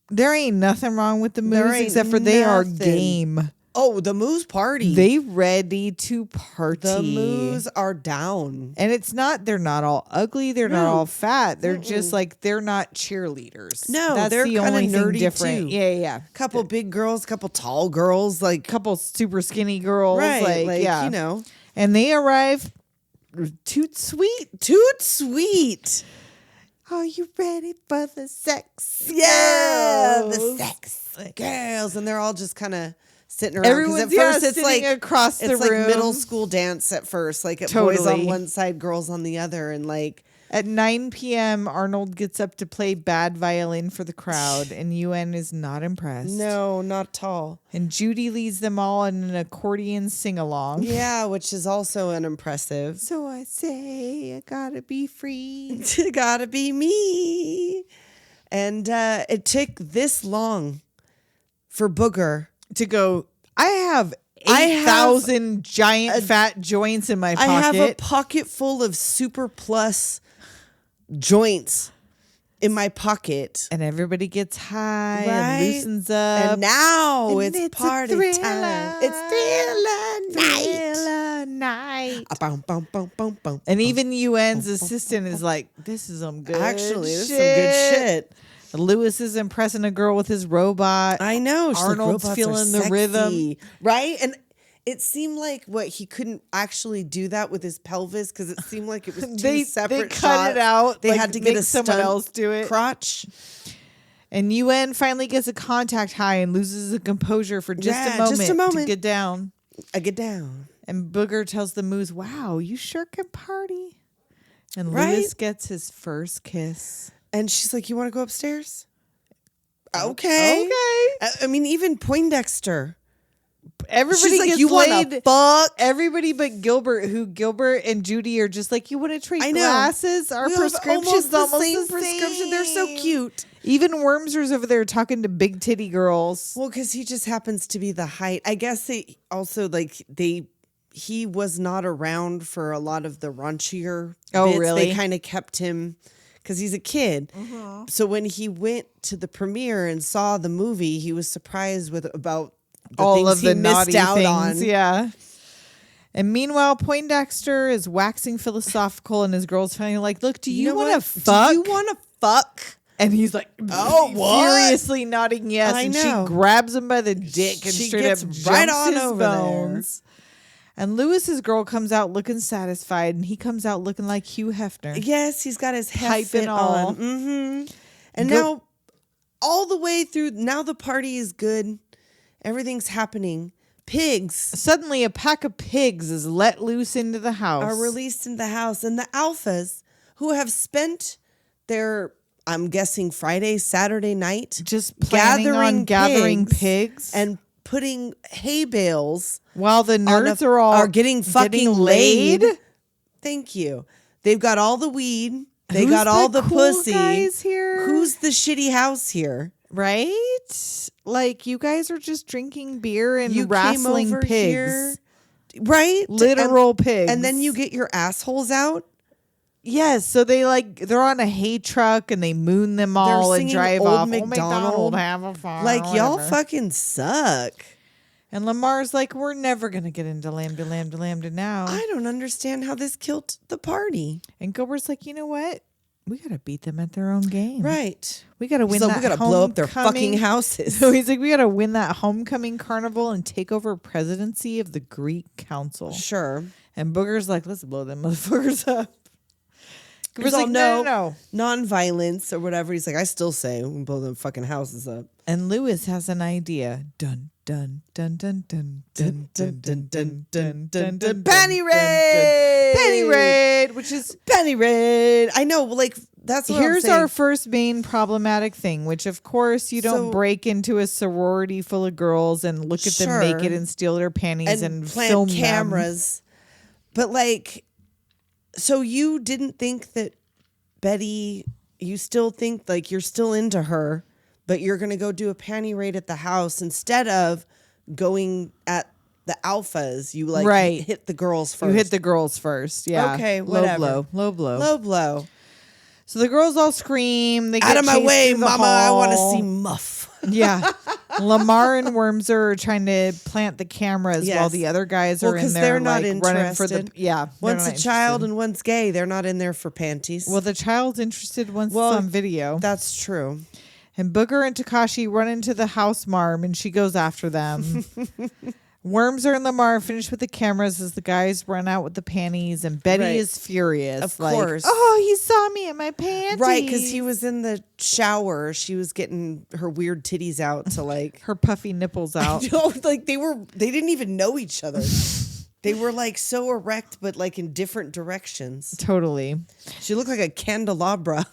There ain't nothing wrong with the There Moos ain't except for they are nothing. game. Oh, the Moose party. They ready to party. the Moose are down. And it's not, they're not all ugly. They're not No. all fat. They're just like, they're not cheerleaders. No, That's they're the kinda only thing nerdy, different. too. Yeah. Couple big girls, couple tall girls, like Couple super skinny girls. right, Like, yeah. you know. And they arrive toot sweet. Toot sweet. Are you ready for the sex? Yeah, girls? the sex girls. And they're all just kind of sitting around. 'Cause Everyone's at first it's sitting like across the it's like room. middle school dance at first. Like boys Totally. on one side, girls on the other. And like At 9 p.m., Arnold gets up to play bad violin for the crowd, and UN is not impressed. no, not tall. And Judy leads them all in an accordion sing-along. Yeah, which is also unimpressive. So I say, I gotta be free. Gotta be me. And it took this long for Booger. To go, I have I have 8,000 giant fat joints in my pocket. I have a pocket full of super plus joints in my pocket. And everybody gets high Right? and loosens up. And now And it's a party thriller. time. It's thriller night. Thriller night. Boom, boom, boom, boom, boom. And even UN's assistant is like, this is some good Actually, this is shit. some good shit. Lewis is impressing a girl with his robot. I know. She's Arnold's like, feeling the sexy. rhythm. Right? And it seemed like he couldn't actually do that with his pelvis because it seemed like it was two They separate cut shots. it out. They like, had to get make a someone stunt else do it. crotch. And UN finally gets a contact high and loses the composure for just Yeah, a moment just a moment. to get down. I get down. And Booger tells the Moose, wow, you sure can party. And Right? Lewis gets his first kiss. And she's like, "You want to go upstairs?" Okay. Okay. I mean, even Poindexter. Everybody She's like, gets "You want laid. to fuck?" Everybody but Gilbert, who Gilbert and Judy are just like, you want to trade I know. glasses? Our We have prescription's almost the same prescription. They're so cute. Even Wormser's over there talking to big titty girls. Well, because he just happens to be the height. I guess they also he was not around for a lot of the raunchier Oh, bits. really? They kind of kept him because he's a kid. So when he went to the premiere and saw the movie, he was surprised about the All things of the he missed naughty out things. on. Yeah. And meanwhile, Poindexter is waxing philosophical, and his girl's finally like, look, do you know want to what? fuck? Do you want to fuck? And he's like, Oh, what? furiously nodding yes. I and know. she grabs him by the dick and She straight gets up right jumps on his over there. bones. And Lewis's girl comes out looking satisfied, and he comes out looking like Hugh Hefner. Yes, he's got his Pipe head fit and all. on. Mm-hmm. And Go- now, all the way through, now the party is good. Everything's happening. Pigs Suddenly, a pack of pigs is let loose into the house. are released in the house, and the alphas who have spent their, I'm guessing, Friday, Saturday night just planning on gathering pigs. and putting hay bales while the on nerds are getting fucking laid. Thank you. They've got all the weed. They Who's got all the the cool pussy. guys here? Who's the shitty house here? Right? Like, you guys are just drinking beer and You wrestling came over pigs. here, right? Literal pigs. And then you get your assholes out. Yes, so they're on a hay truck and they moon them all and singing drive Old off. MacDonald. Old MacDonald, have a farm. Like, y'all whatever. fucking suck. And Lamar's like, we're never gonna get into Lambda now. I don't understand how this killed the party. And Gilbert's like, you know what? We gotta beat them at their own game. Right. We gotta win So that we gotta blow up their fucking homecoming- houses. So he's like, we gotta win that homecoming carnival and take over presidency of the Greek Council. Sure. And Booger's like, let's blow them motherfuckers up. He's Gilbert's all, like, no. non-violence or whatever. He's like, I still say we can blow them fucking houses up. And Lewis has an idea. Dun dun dun dun dun dun dun dun dun dun dun dun. Penny raid! Penny raid, which is Penny raid. I know, like that's what here's I'm saying. our first main problematic thing, which of course you don't So- break into a sorority full of girls and look at them Sure. naked and steal their panties and plant film them. cameras. But like, so you didn't think that Betty? You still think like you're still into her, but you're gonna go do a panty raid at the house instead of going at the alphas. You like Right. hit the girls first. You hit the girls first, yeah. Okay, low whatever. blow. low blow. So the girls all scream. They Out get of my chased way, through the mama! I want to hall. see Muff. Yeah. Lamar and Wormser are trying to plant the cameras Yes. while the other guys Well, are in 'cause there they're not like running for the interested. yeah. they're One's not a child interested. and one's gay. They're not in there for panties. Well, the child's interested once Well, it's on video. that's true. And Booger and Takashi run into the house marm and she goes after them. Worms are in Lamar, finished with the cameras as the guys run out with the panties, and Betty Right. is furious. Of like, course. Oh, he saw me in my panties. Right, because he was in the shower. She was getting her weird titties out to like her puffy nipples out. No, like they didn't even know each other. They were like so erect, but like in different directions. Totally. She looked like a candelabra.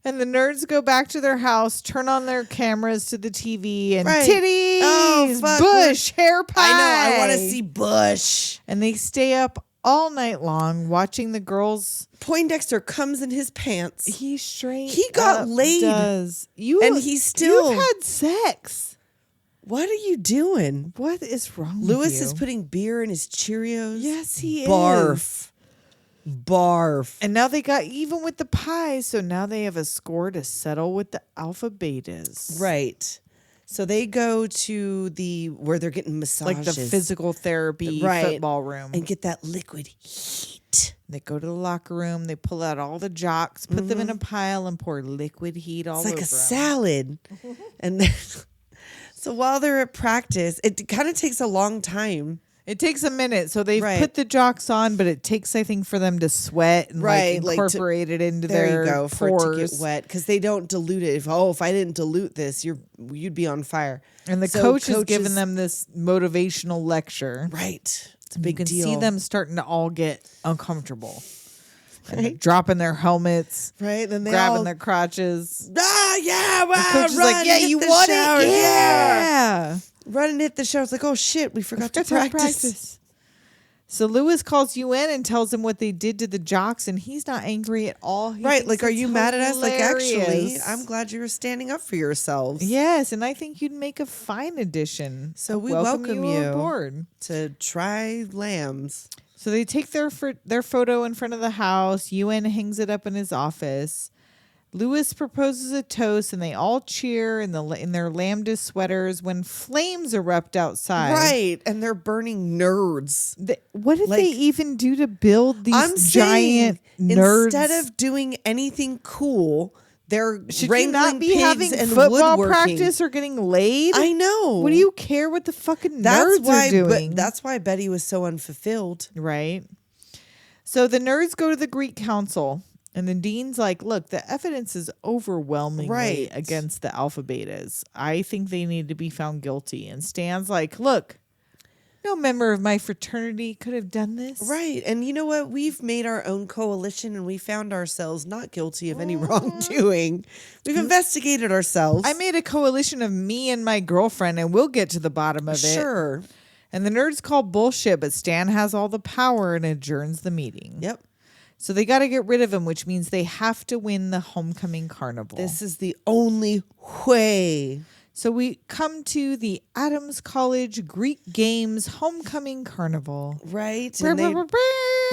And the nerds go back to their house, turn on their cameras to the TV, and Right. titties, Oh, fuck. Bush, hair pie. I know. I want to see Bush. And they stay up all night long watching the girls. Poindexter comes in his pants. He straight. He got up laid. Does you? And he's still- You've had sex. What are you doing? What is wrong? Lewis with you? is putting beer in his Cheerios. Yes, he is. Barf. Barf. And now they got even with the pies, so now they have a score to settle with the alpha betas. Right. So they go to where they're getting massages. Like the physical therapy Right. football room. and get that liquid heat. They go to the locker room, they pull out all the jocks, put them in a pile, and pour liquid heat all It's like over a 'em. salad. And then, so while they're at practice, it kind of takes a long time. It takes a minute. So they've Right. put the jocks on, but it takes, I think, for them to sweat and Right, like like to- incorporate it into There their you go, for pores. it to get wet, because they don't dilute it. If I didn't dilute this, you'd be on fire. And the So coach is giving them this motivational lecture. Right. It's a You big can deal. see them starting to all get uncomfortable. And they're Right. dropping their helmets, right, and they grabbing all, their crotches. yeah, wow, Coach is run, like, yeah, hit you the want shower, it? Yeah. run and hit the shower. It's like, oh shit, we forgot to Forgot practice. So Lewis calls you in and tells him what they did to the jocks, and he's not angry at all. He Right, thinks like, are it's you mad at us? Like, actually, hilarious. I'm glad you were standing up for yourselves. Yes, and I think you'd make a fine addition. So we welcome you. aboard. To try lambs. So they take their photo in front of the house. Ewan hangs it up in his office. Lewis proposes a toast, and they all cheer in their lambda sweaters when flames erupt outside. Right, and they're burning nerds. What did Like, they even do to build these I'm giant saying, nerds? instead of doing anything cool, they're Should you wrangling not be pigs having and football woodworking. practice or getting laid? I know. What do you care what the fucking That's nerds why. are doing? That's why Betty was so unfulfilled. Right. So the nerds go to the Greek council, and the dean's like, look, the evidence is overwhelmingly Right. against the alpha betas. I think they need to be found guilty. And Stan's like, look, no member of my fraternity could have done this. Right, and you know what? We've made our own coalition, and we found ourselves not guilty of any wrongdoing. We've investigated ourselves. I made a coalition of me and my girlfriend, and we'll get to the bottom of it. sure. And the nerds call bullshit, but Stan has all the power and adjourns the meeting. Yep. So they got to get rid of him, which means they have to win the homecoming carnival. This is the only way. So we come to the Adams College Greek Games homecoming carnival. Right? And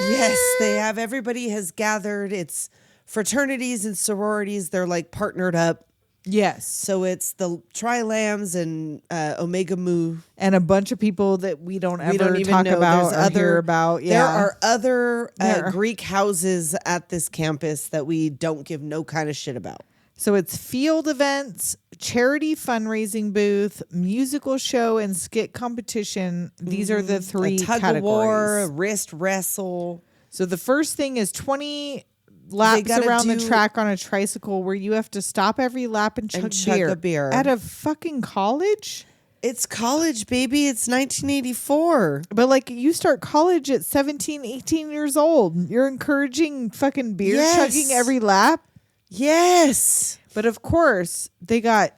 yes, they have, everybody has gathered. It's fraternities and sororities. They're like partnered up. Yes. So it's the Tri-Lambs and Omega Mu. And a bunch of people that we don't ever We don't even talk know. about There's or hear about. Yeah. There are other There. Greek houses at this campus that we don't give no kind of shit about. So it's field events, charity fundraising booth, musical show, and skit competition. These are the three A tug categories. of war, a wrist wrestle. So the first thing is 20 laps gotta around the do- track on a tricycle where you have to stop every lap and chug, chug a beer. At a fucking college? It's college, baby. It's 1984. But like you start college at 17, 18 years old. You're encouraging fucking beer Yes. chugging every lap. Yes. But of course, they got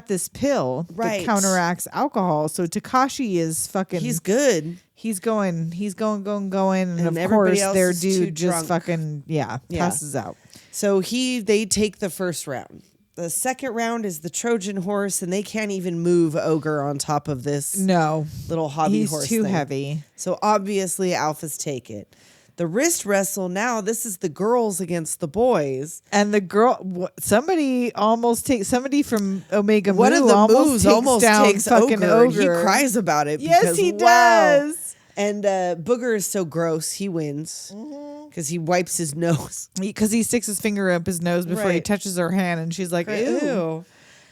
this pill Right. that counteracts alcohol. So Takashi is fucking He's good. He's going, and of everybody course else their is too dude just drunk. fucking Yeah. passes out. So they take the first round. The second round is the Trojan horse, and they can't even move Ogre on top of this No, little hobby he's horse too thing. heavy. So obviously alphas take it. The wrist wrestle, now this is the girls against the boys. And the girl, somebody from Omega One Mu of the almost moves takes almost down takes fucking Ogre. Ogre. He cries about it. Yes, because, he wow. does. And Booger is so gross, he wins because he wipes his nose. Because he sticks his finger up his nose before he Right. touches her hand, and she's like, "Ew." Ew.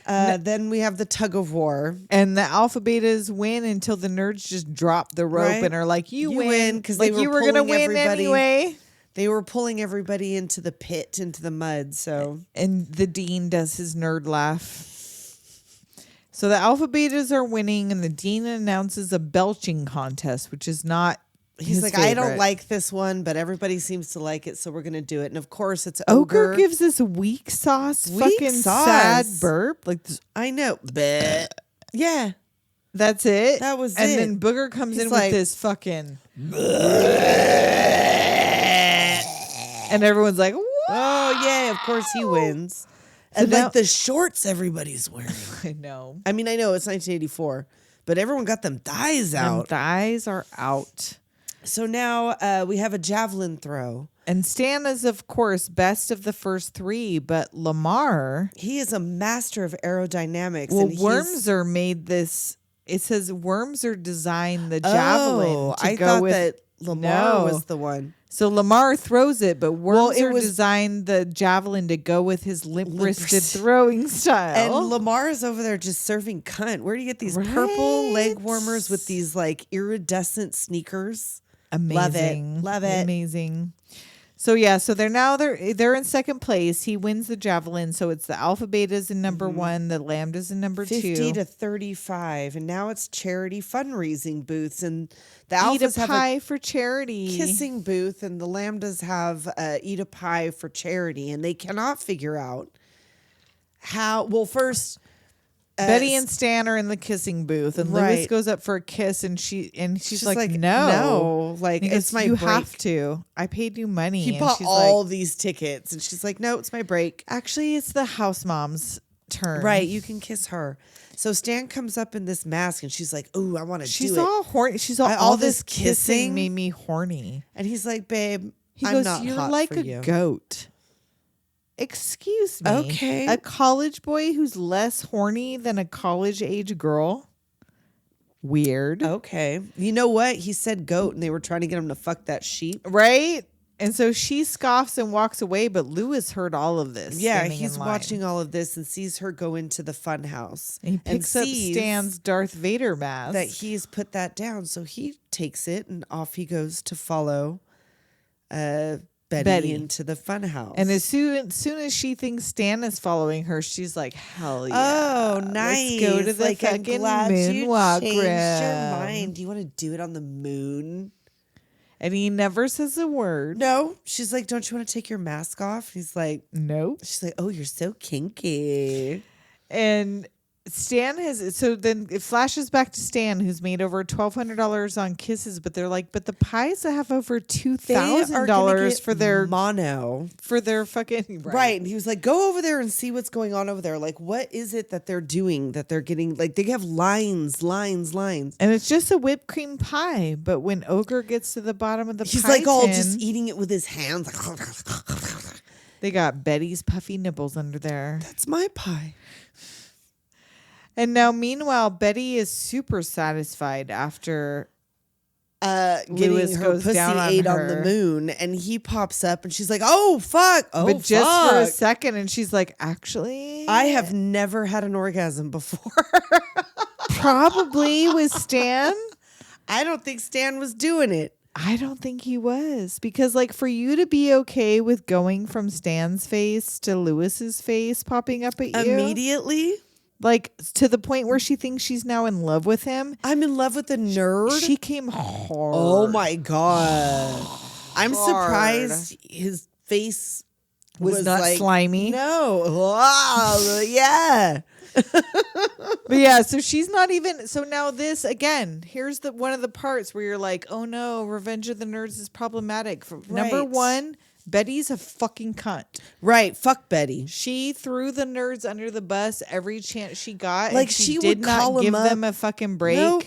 Then we have the tug of war. And the alpha betas win until the nerds just drop the rope Right. and are like, you win. Because Like you were going to win anyway. They were pulling everybody into the pit, into the mud. So And the dean does his nerd laugh. So the alpha betas are winning, and the dean announces a belching contest, which is not. he's his like, I don't favorite. like this one, but everybody seems to like it, so we're gonna do it. And of course, it's Ogre Ogre. gives this weak sauce, Weak fucking sauce. sad burp. Like this, I know. Bleh. Yeah, that's it. That was and it. then Booger comes He's in like- with this fucking. And everyone's like, what? oh yeah, of course he wins. And now- like the shorts everybody's wearing. I know. I mean, I know it's 1984, but everyone got them thighs Them out. thighs are out. So now we have a javelin throw. And Stan is, of course, best of the first three, but Lamar. He is a master of aerodynamics. Well, and he's- Wormser made this. It says Wormser designed the javelin Oh, to I go thought with. that Lamar No. was the one. So Lamar throws it, but Well, it Wormser was- designed the javelin to go with his limp-wristed Limp-wristed. throwing style. And Lamar is over there just serving cunt. Where do you get these purple leg Right? warmers with these like iridescent sneakers? Amazing. Love it. Amazing. So yeah, so they're in second place. He wins the javelin, so it's the alpha betas in number 1, the lambdas in number 50 2. to 35. And now it's charity fundraising booths. And the Eat a alphas have pie a for charity. kissing booth, and the lambdas have eat a pie for charity. And they cannot figure out how. Well, first, Betty and Stan are in the kissing booth, and Lewis Right. goes up for a kiss, and she's like, like, no, no, like, And he it's goes, my you break. have to. I paid you money. He And bought she's all like, these tickets, and she's like, "No, it's my break." actually, it's the house mom's turn. Right, you can kiss her. So Stan comes up in this mask, and she's like, "Ooh, I want to She's do it." all horny. She's all, All this this kissing kissing? made me horny. And he's like, "Babe, He I'm goes, not you're hot like for a you." goat. Excuse me. Okay. A college boy who's less horny than a college age girl. Weird. Okay, you know what? He said goat, and they were trying to get him to fuck that sheep. Right? And so she scoffs and walks away, but Lewis heard all of this. Yeah, standing he's in line. watching all of this and sees her go into the fun house. And he picks up sees Stan's Darth Vader mask. that he's put that down, so he takes it and off he goes to follow Betty into the fun house. And as soon as she thinks Stan is following her, she's like, hell yeah. oh, nice! Let's go to the like, I'm fucking glad you moonwalk changed your room. mind. Do you want to do it on the moon? And he never says a word. No. She's like, don't you want to take your mask off? He's like, Nope. she's like, oh, you're so kinky. And Stan has, so then it flashes back to Stan, who's made over $1,200 on kisses, but they're like, but the pies have over $2,000 for their mono. fucking Right. And he was like, go over there and see what's going on over there. Like, what is it that they're doing that they're getting? Like, they have lines. And it's just a whipped cream pie. But when Ogre gets to the bottom of the He's pie like all tin, just eating it with his hands. they got Betty's puffy nipples under there. That's my pie. And now, meanwhile, Betty is super satisfied after Getting Lewis her goes pussy down on ate her. on the moon, and he pops up, and she's like, "Oh fuck!" Oh, but just for a fuck. second, and she's like, actually, I have never had an orgasm before. probably with Stan. I don't think Stan was doing it. I don't think he was, because like for you to be okay with going from Stan's face to Lewis's face popping up at you Immediately, like to the point where she thinks she's now in love with him. I'm in love with the nerd. She came hard. Oh my god! I'm Hard. surprised his face Was not like, slimy. No, wow, yeah. But yeah, so she's not even. So now this again. Here's the one of the parts where you're like, oh no, Revenge of the Nerds is problematic. Number Right. one, Betty's a fucking cunt. Right, fuck Betty. She threw the nerds under the bus every chance she got. Like, and she did would not call 'em give up. them a fucking break Nope.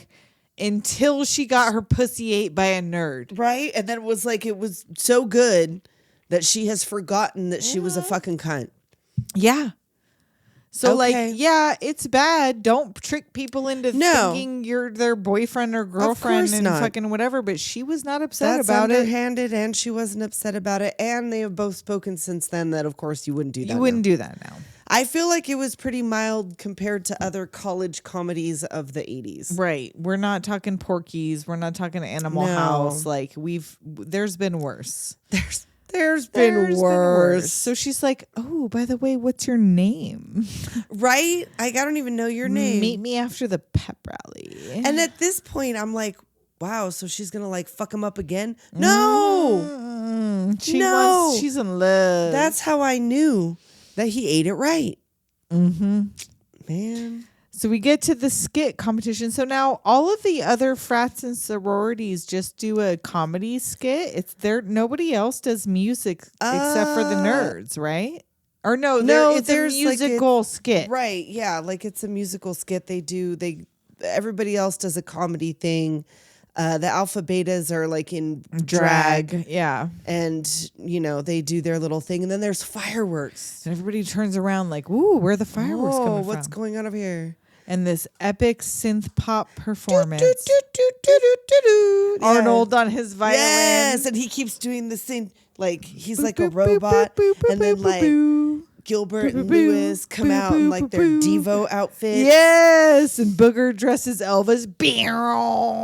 until she got her pussy ate by a nerd. Right, and then it was like it was so good that she has forgotten that she was a fucking cunt. Yeah. So Okay. like, yeah, it's bad. Don't trick people into No. thinking you're their boyfriend or girlfriend course and not. fucking whatever. But she was not upset That's about it. underhanded, and she wasn't upset about it. And they have both spoken since then that, of course, you wouldn't do that. You wouldn't do that now. I feel like it was pretty mild compared to other college comedies of the 80s. Right. We're not talking Porky's. We're not talking Animal No. House. Like there's been worse. There's been worse. So she's like, oh, by the way, what's your name? Right? I don't even know your name. Meet me after the pep rally. And at this point, I'm like, wow, so she's going to like fuck him up again? No. She's in love. That's how I knew that he ate it right. Mm-hmm. Man. So we get to the skit competition. So now all of the other frats and sororities just do a comedy skit. It's there. Nobody else does music except for the nerds, right? Or no, it's a musical skit. Right. Yeah. Like it's a musical skit. Everybody else does a comedy thing. The alpha betas are like in drag. Yeah. And, they do their little thing. And then there's fireworks. And everybody turns around like, ooh, where are the fireworks coming from? What's going on over here? And this epic synth pop performance. Yeah. Arnold on his violin. Yes. And he keeps doing the same, like he's like a robot. And then like Gilbert and Lewis come out in like their Devo outfits. Yes. And Booger dresses Elvis.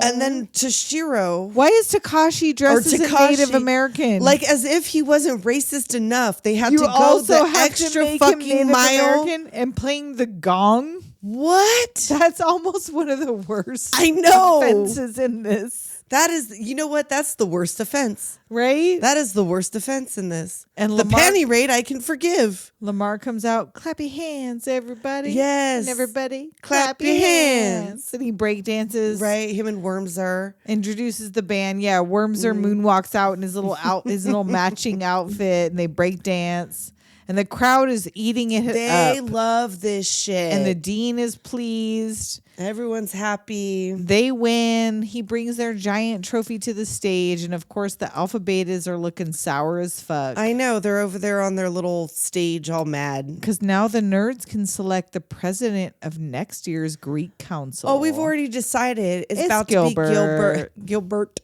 And then Toshiro. Why is Takashi dressed as a Native American? Like as if he wasn't racist enough. They had you to go also the have extra to make fucking him Native mile. American and playing the gong. What? That's almost one of the worst I know. offenses in this. That is, you know what? That's the worst offense. Right? That is the worst offense in this. And the panty raid I can forgive. Lamar comes out, clap your hands, everybody. Yes. And everybody, Clap your hands. And he break dances. Right? Him and Wormser. Introduces the band. Yeah, Wormser moonwalks out in his little matching outfit, and they break dance. And the crowd is eating it They up. love this shit. And the dean is pleased. Everyone's happy. They win. He brings their giant trophy to the stage. And of course, the alpha betas are looking sour as fuck. I know. They're over there on their little stage all mad. Because now the nerds can select the president of next year's Greek council. Oh, we've already decided. It's about Gilbert. to be Gilbert.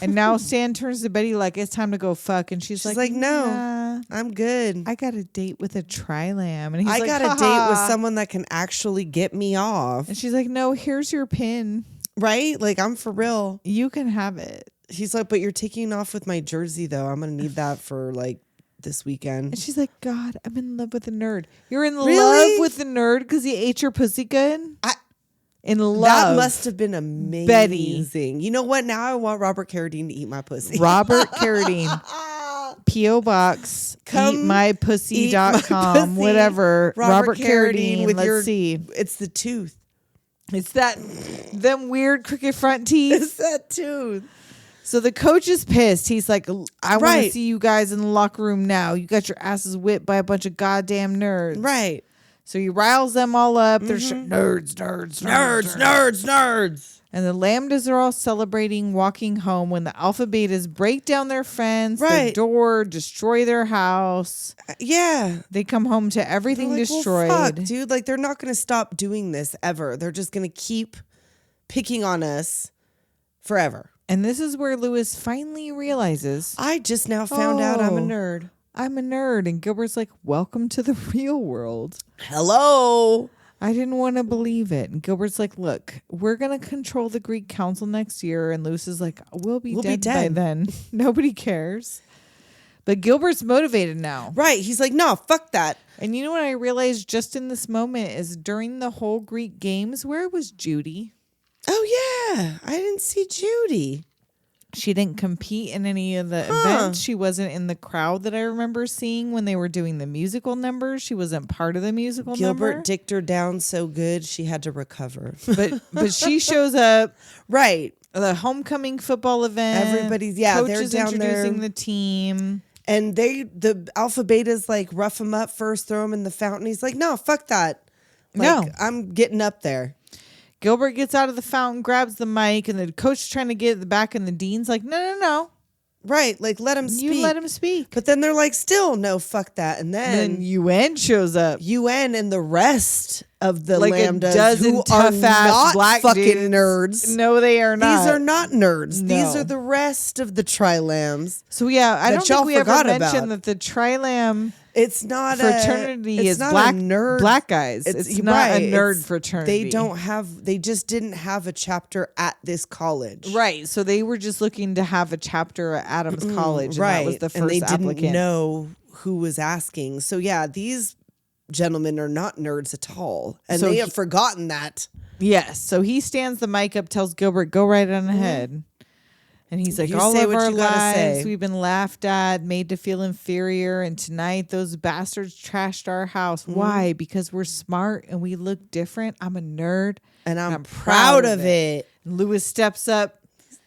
And now Stan turns to Betty like, it's time to go fuck. And she's like, no, nah, I'm good. I got a date with a tri-lam. And he's I like, got a date with someone that can actually get me off. And she's like, no, here's your pin. Right? Like, I'm for real. You can have it. He's like, but you're taking off with my jersey, though. I'm going to need that for, like, this weekend. And she's like, God, I'm in love with a nerd. You're in Really? love with the nerd because he ate your pussy good? In love. That must have been amazing. Betty. You know what? Now I want Robert Carradine to eat my pussy. Robert Carradine. P.O. Box. Eatmypussy.com. Whatever. Robert Carradine. with Let's see. It's the tooth. It's them weird crooked front teeth. It's that tooth. So the coach is pissed. He's like, I want to Right. see you guys in the locker room now. You got your asses whipped by a bunch of goddamn nerds. Right. So he riles them all up. They're Mm-hmm. nerds. And the lambdas are all celebrating, walking home when the alpha betas break down their fence, their Right. door, destroy their house. Yeah. They come home to everything They're like, destroyed. well, fuck, dude. Like, they're not going to stop doing this ever. They're just going to keep picking on us forever. And this is where Lewis finally realizes, I just now found out I'm a nerd. I'm a nerd. And Gilbert's like, welcome to the real world. Hello. I didn't want to believe it. And Gilbert's like, look, we're going to control the Greek council next year. And Lewis is like, we'll be dead by then. Nobody cares. But Gilbert's motivated now. Right. He's like, no, fuck that. And you know what I realized just in this moment is during the whole Greek games, where was Judy? Oh, yeah. I didn't see Judy. She didn't compete in any of the events. She wasn't in the crowd that I remember seeing when they were doing the musical numbers. She wasn't part of the musical number. Gilbert dicked her down so good she had to recover. But she shows up. Right. The homecoming football event. Everybody's, Coach they're is down introducing there. the team. And the alpha betas like rough him up first, throw him in the fountain. He's like, no, fuck that. Like, No. I'm getting up there. Gilbert gets out of the fountain, grabs the mic, and the coach is trying to get it back, and the dean's like, no. Right. Like, let him speak. You let him speak. But then they're like, still, no, fuck that. And then UN shows up. UN and the rest of the like lambdas a dozen who are tough ass not black fucking dudes. nerds. No, they are not. These are not nerds. These No. are the rest of the tri-lambs. So yeah, I that don't y'all think we ever forgot mentioned about. that the Tri-Lam It's not fraternity it's is not black a nerd. black guys. It's not a nerd fraternity. They just didn't have a chapter at this college. Right. So they were just looking to have a chapter at Adams College, and Right. that was the first and they applicant. didn't know who was asking. So yeah, these gentlemen are not nerds at all. And So they have forgotten that. Yes. So he stands the mic up, tells Gilbert, "Go right on ahead." And he's like, You all say of what our you gotta lives, say. we've been laughed at, made to feel inferior. And tonight, those bastards trashed our house. Why? Because we're smart and we look different. I'm a nerd. And I'm proud of it. And Lewis steps up.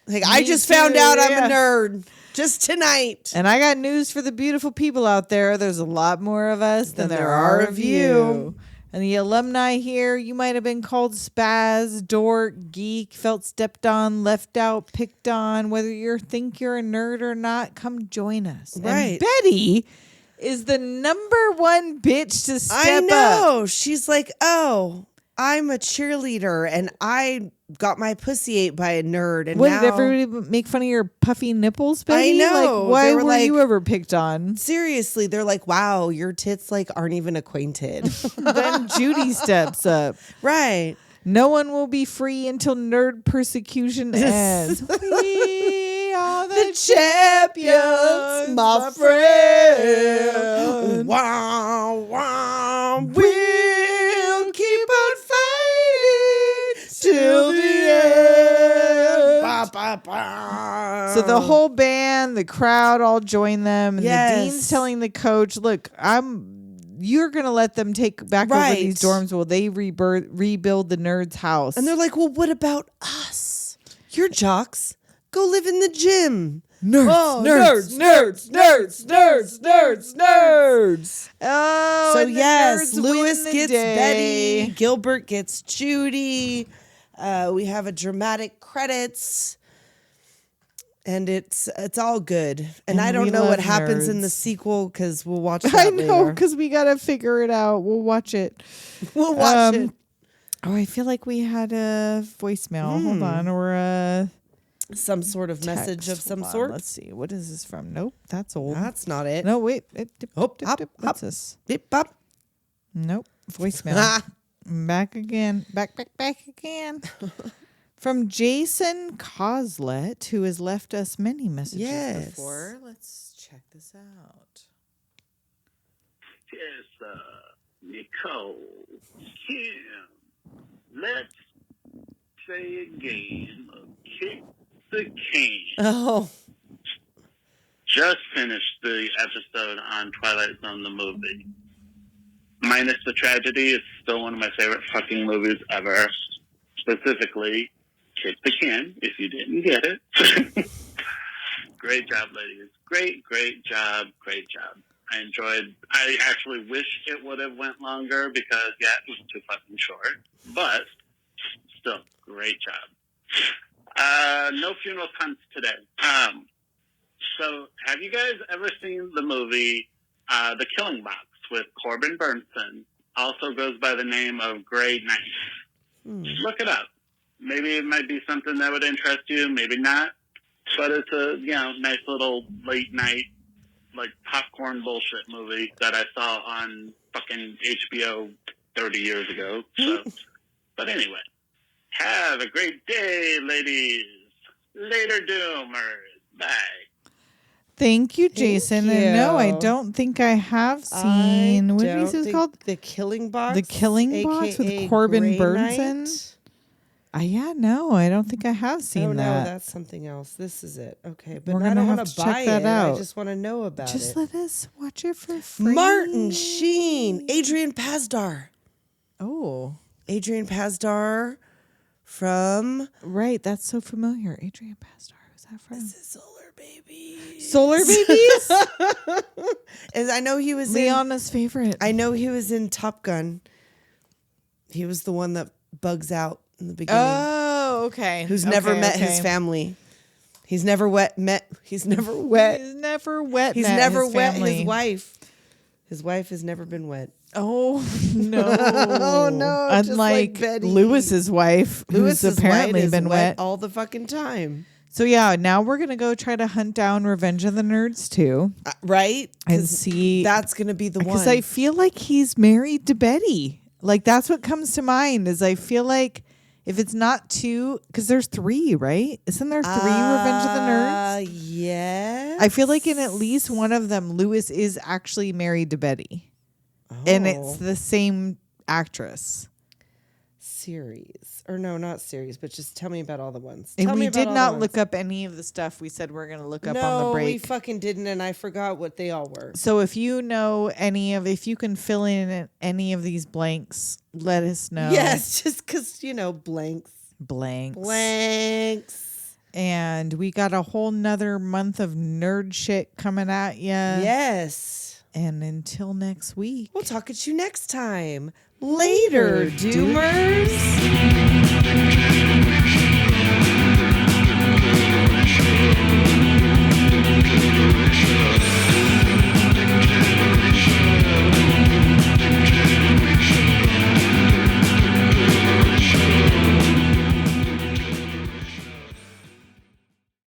Like, I Me just too, found out I'm yeah. a nerd. Just tonight. And I got news for the beautiful people out there. There's a lot more of us than there are of you. And the alumni here, you might have been called spaz, dork, geek, felt stepped on, left out, picked on. Whether you think you're a nerd or not, come join us. Right. And Betty is the number one bitch to step I up. know. She's like, oh, I'm a cheerleader and I got my pussy ate by a nerd. And What, now did everybody make fun of your puffy nipples, Betty? I know. Like, why They were were like- you ever picked on? seriously, they're like, wow, your tits like aren't even acquainted. Then Judy steps up. Right. No one will be free until nerd persecution ends. We are the champions, my friend. Wow, wow. We'll keep on fighting till the end. Ba, ba, ba. So the whole band, the crowd all join them, and Yes. the dean's telling the coach, "Look, you're gonna let them take back over Right. these dorms while they rebuild the nerd's house." And they're like, well, what about us? You're jocks. Go live in the gym. nerds, Oh, nerds, nerds, nerds, nerds, nerds, nerds. Oh, So and the yes, nerds Lewis win the gets day. Betty, Gilbert gets Judy. We have a dramatic credits, and it's all good. And And I don't we know what love happens in the nerds. sequel because we'll watch that I know, later. because we gotta figure it out. We'll watch it. We'll watch it. Oh, I feel like we had a voicemail. Hold on, or a Some sort of message of text. some Hold on, sort. Let's see. What is this from? Nope, that's old. That's not it. No, wait. Hop, hop, What's hop. this? Bip, bop. Nope. Voicemail. Ah. Back again. Back again. From Jason Coslet, who has left us many messages Yes. before. Let's check this out. Yes, Nicole, Kim, let's play a game of kick the can. Oh, Just finished the episode on Twilight Zone, the movie. Minus the tragedy, it's still one of my favorite fucking movies ever. Specifically, Kick the Can, if you didn't get it. Great job, ladies. Great job. I actually wish it would have went longer because, yeah, it was too fucking short. But, still, great job. No funeral puns today. So, have you guys ever seen the movie The Killing Box with Corbin Burnson? Also goes by the name of Grey Knight. Look it up. Maybe it might be something that would interest you, maybe not. But it's a, nice little late night, like, popcorn bullshit movie that I saw on fucking HBO 30 years ago. So, but anyway, have a great day, ladies. Later, Doomers. Bye. Thank you, Jason. And no, I you. don't think I have seen. What is it called? The Killing Box? The Killing Box with AKA Corbin Grey Burnson? Knight? Yeah, no, I don't think I have seen Oh, no, that. that's something else. This is it. Okay, but We're I gonna don't have want to to check buy that it. out. I just want to know about Just it. let us watch it for free. Martin Sheen, Adrian Pasdar. Oh, Adrian Pasdar from right. That's so familiar. Adrian Pasdar. Who's that from? Solar Babies. Solar Babies? And I know he was in, Liana's favorite. I know he was in Top Gun. He was the one that bugs out in the beginning. Oh, okay. Who's never met his family. He's never met He's never wet. He's never wet his wife. His wife has never been wet. Oh no! Oh, no, just like Unlike Betty. Lewis's wife, Lewis's who's apparently wife is been wet. all the fucking time. So yeah, now we're gonna go try to hunt down Revenge of the Nerds 2 Right? and 'Cause see. that's going to be the one. Because I feel like he's married to Betty. Like that's what comes to mind. Is I feel like if it's not 2, because there's 3, right? Isn't there 3 Revenge of the Nerds? Yeah. I feel like in at least one of them, Lewis is actually married to Betty. And it's the same actress. Series. Or no, not series, but just tell me about all the ones. And Tell me we about did all not the look ones. up any of the stuff we said we're going to look up No, on the break. we fucking didn't, and I forgot what they all were. So if you know if you can fill in any of these blanks, let us know. Yes, just because, blanks. Blanks. And we got a whole nother month of nerd shit coming at you. Yes. And until next week. We'll talk at you next time. Later, Doomers.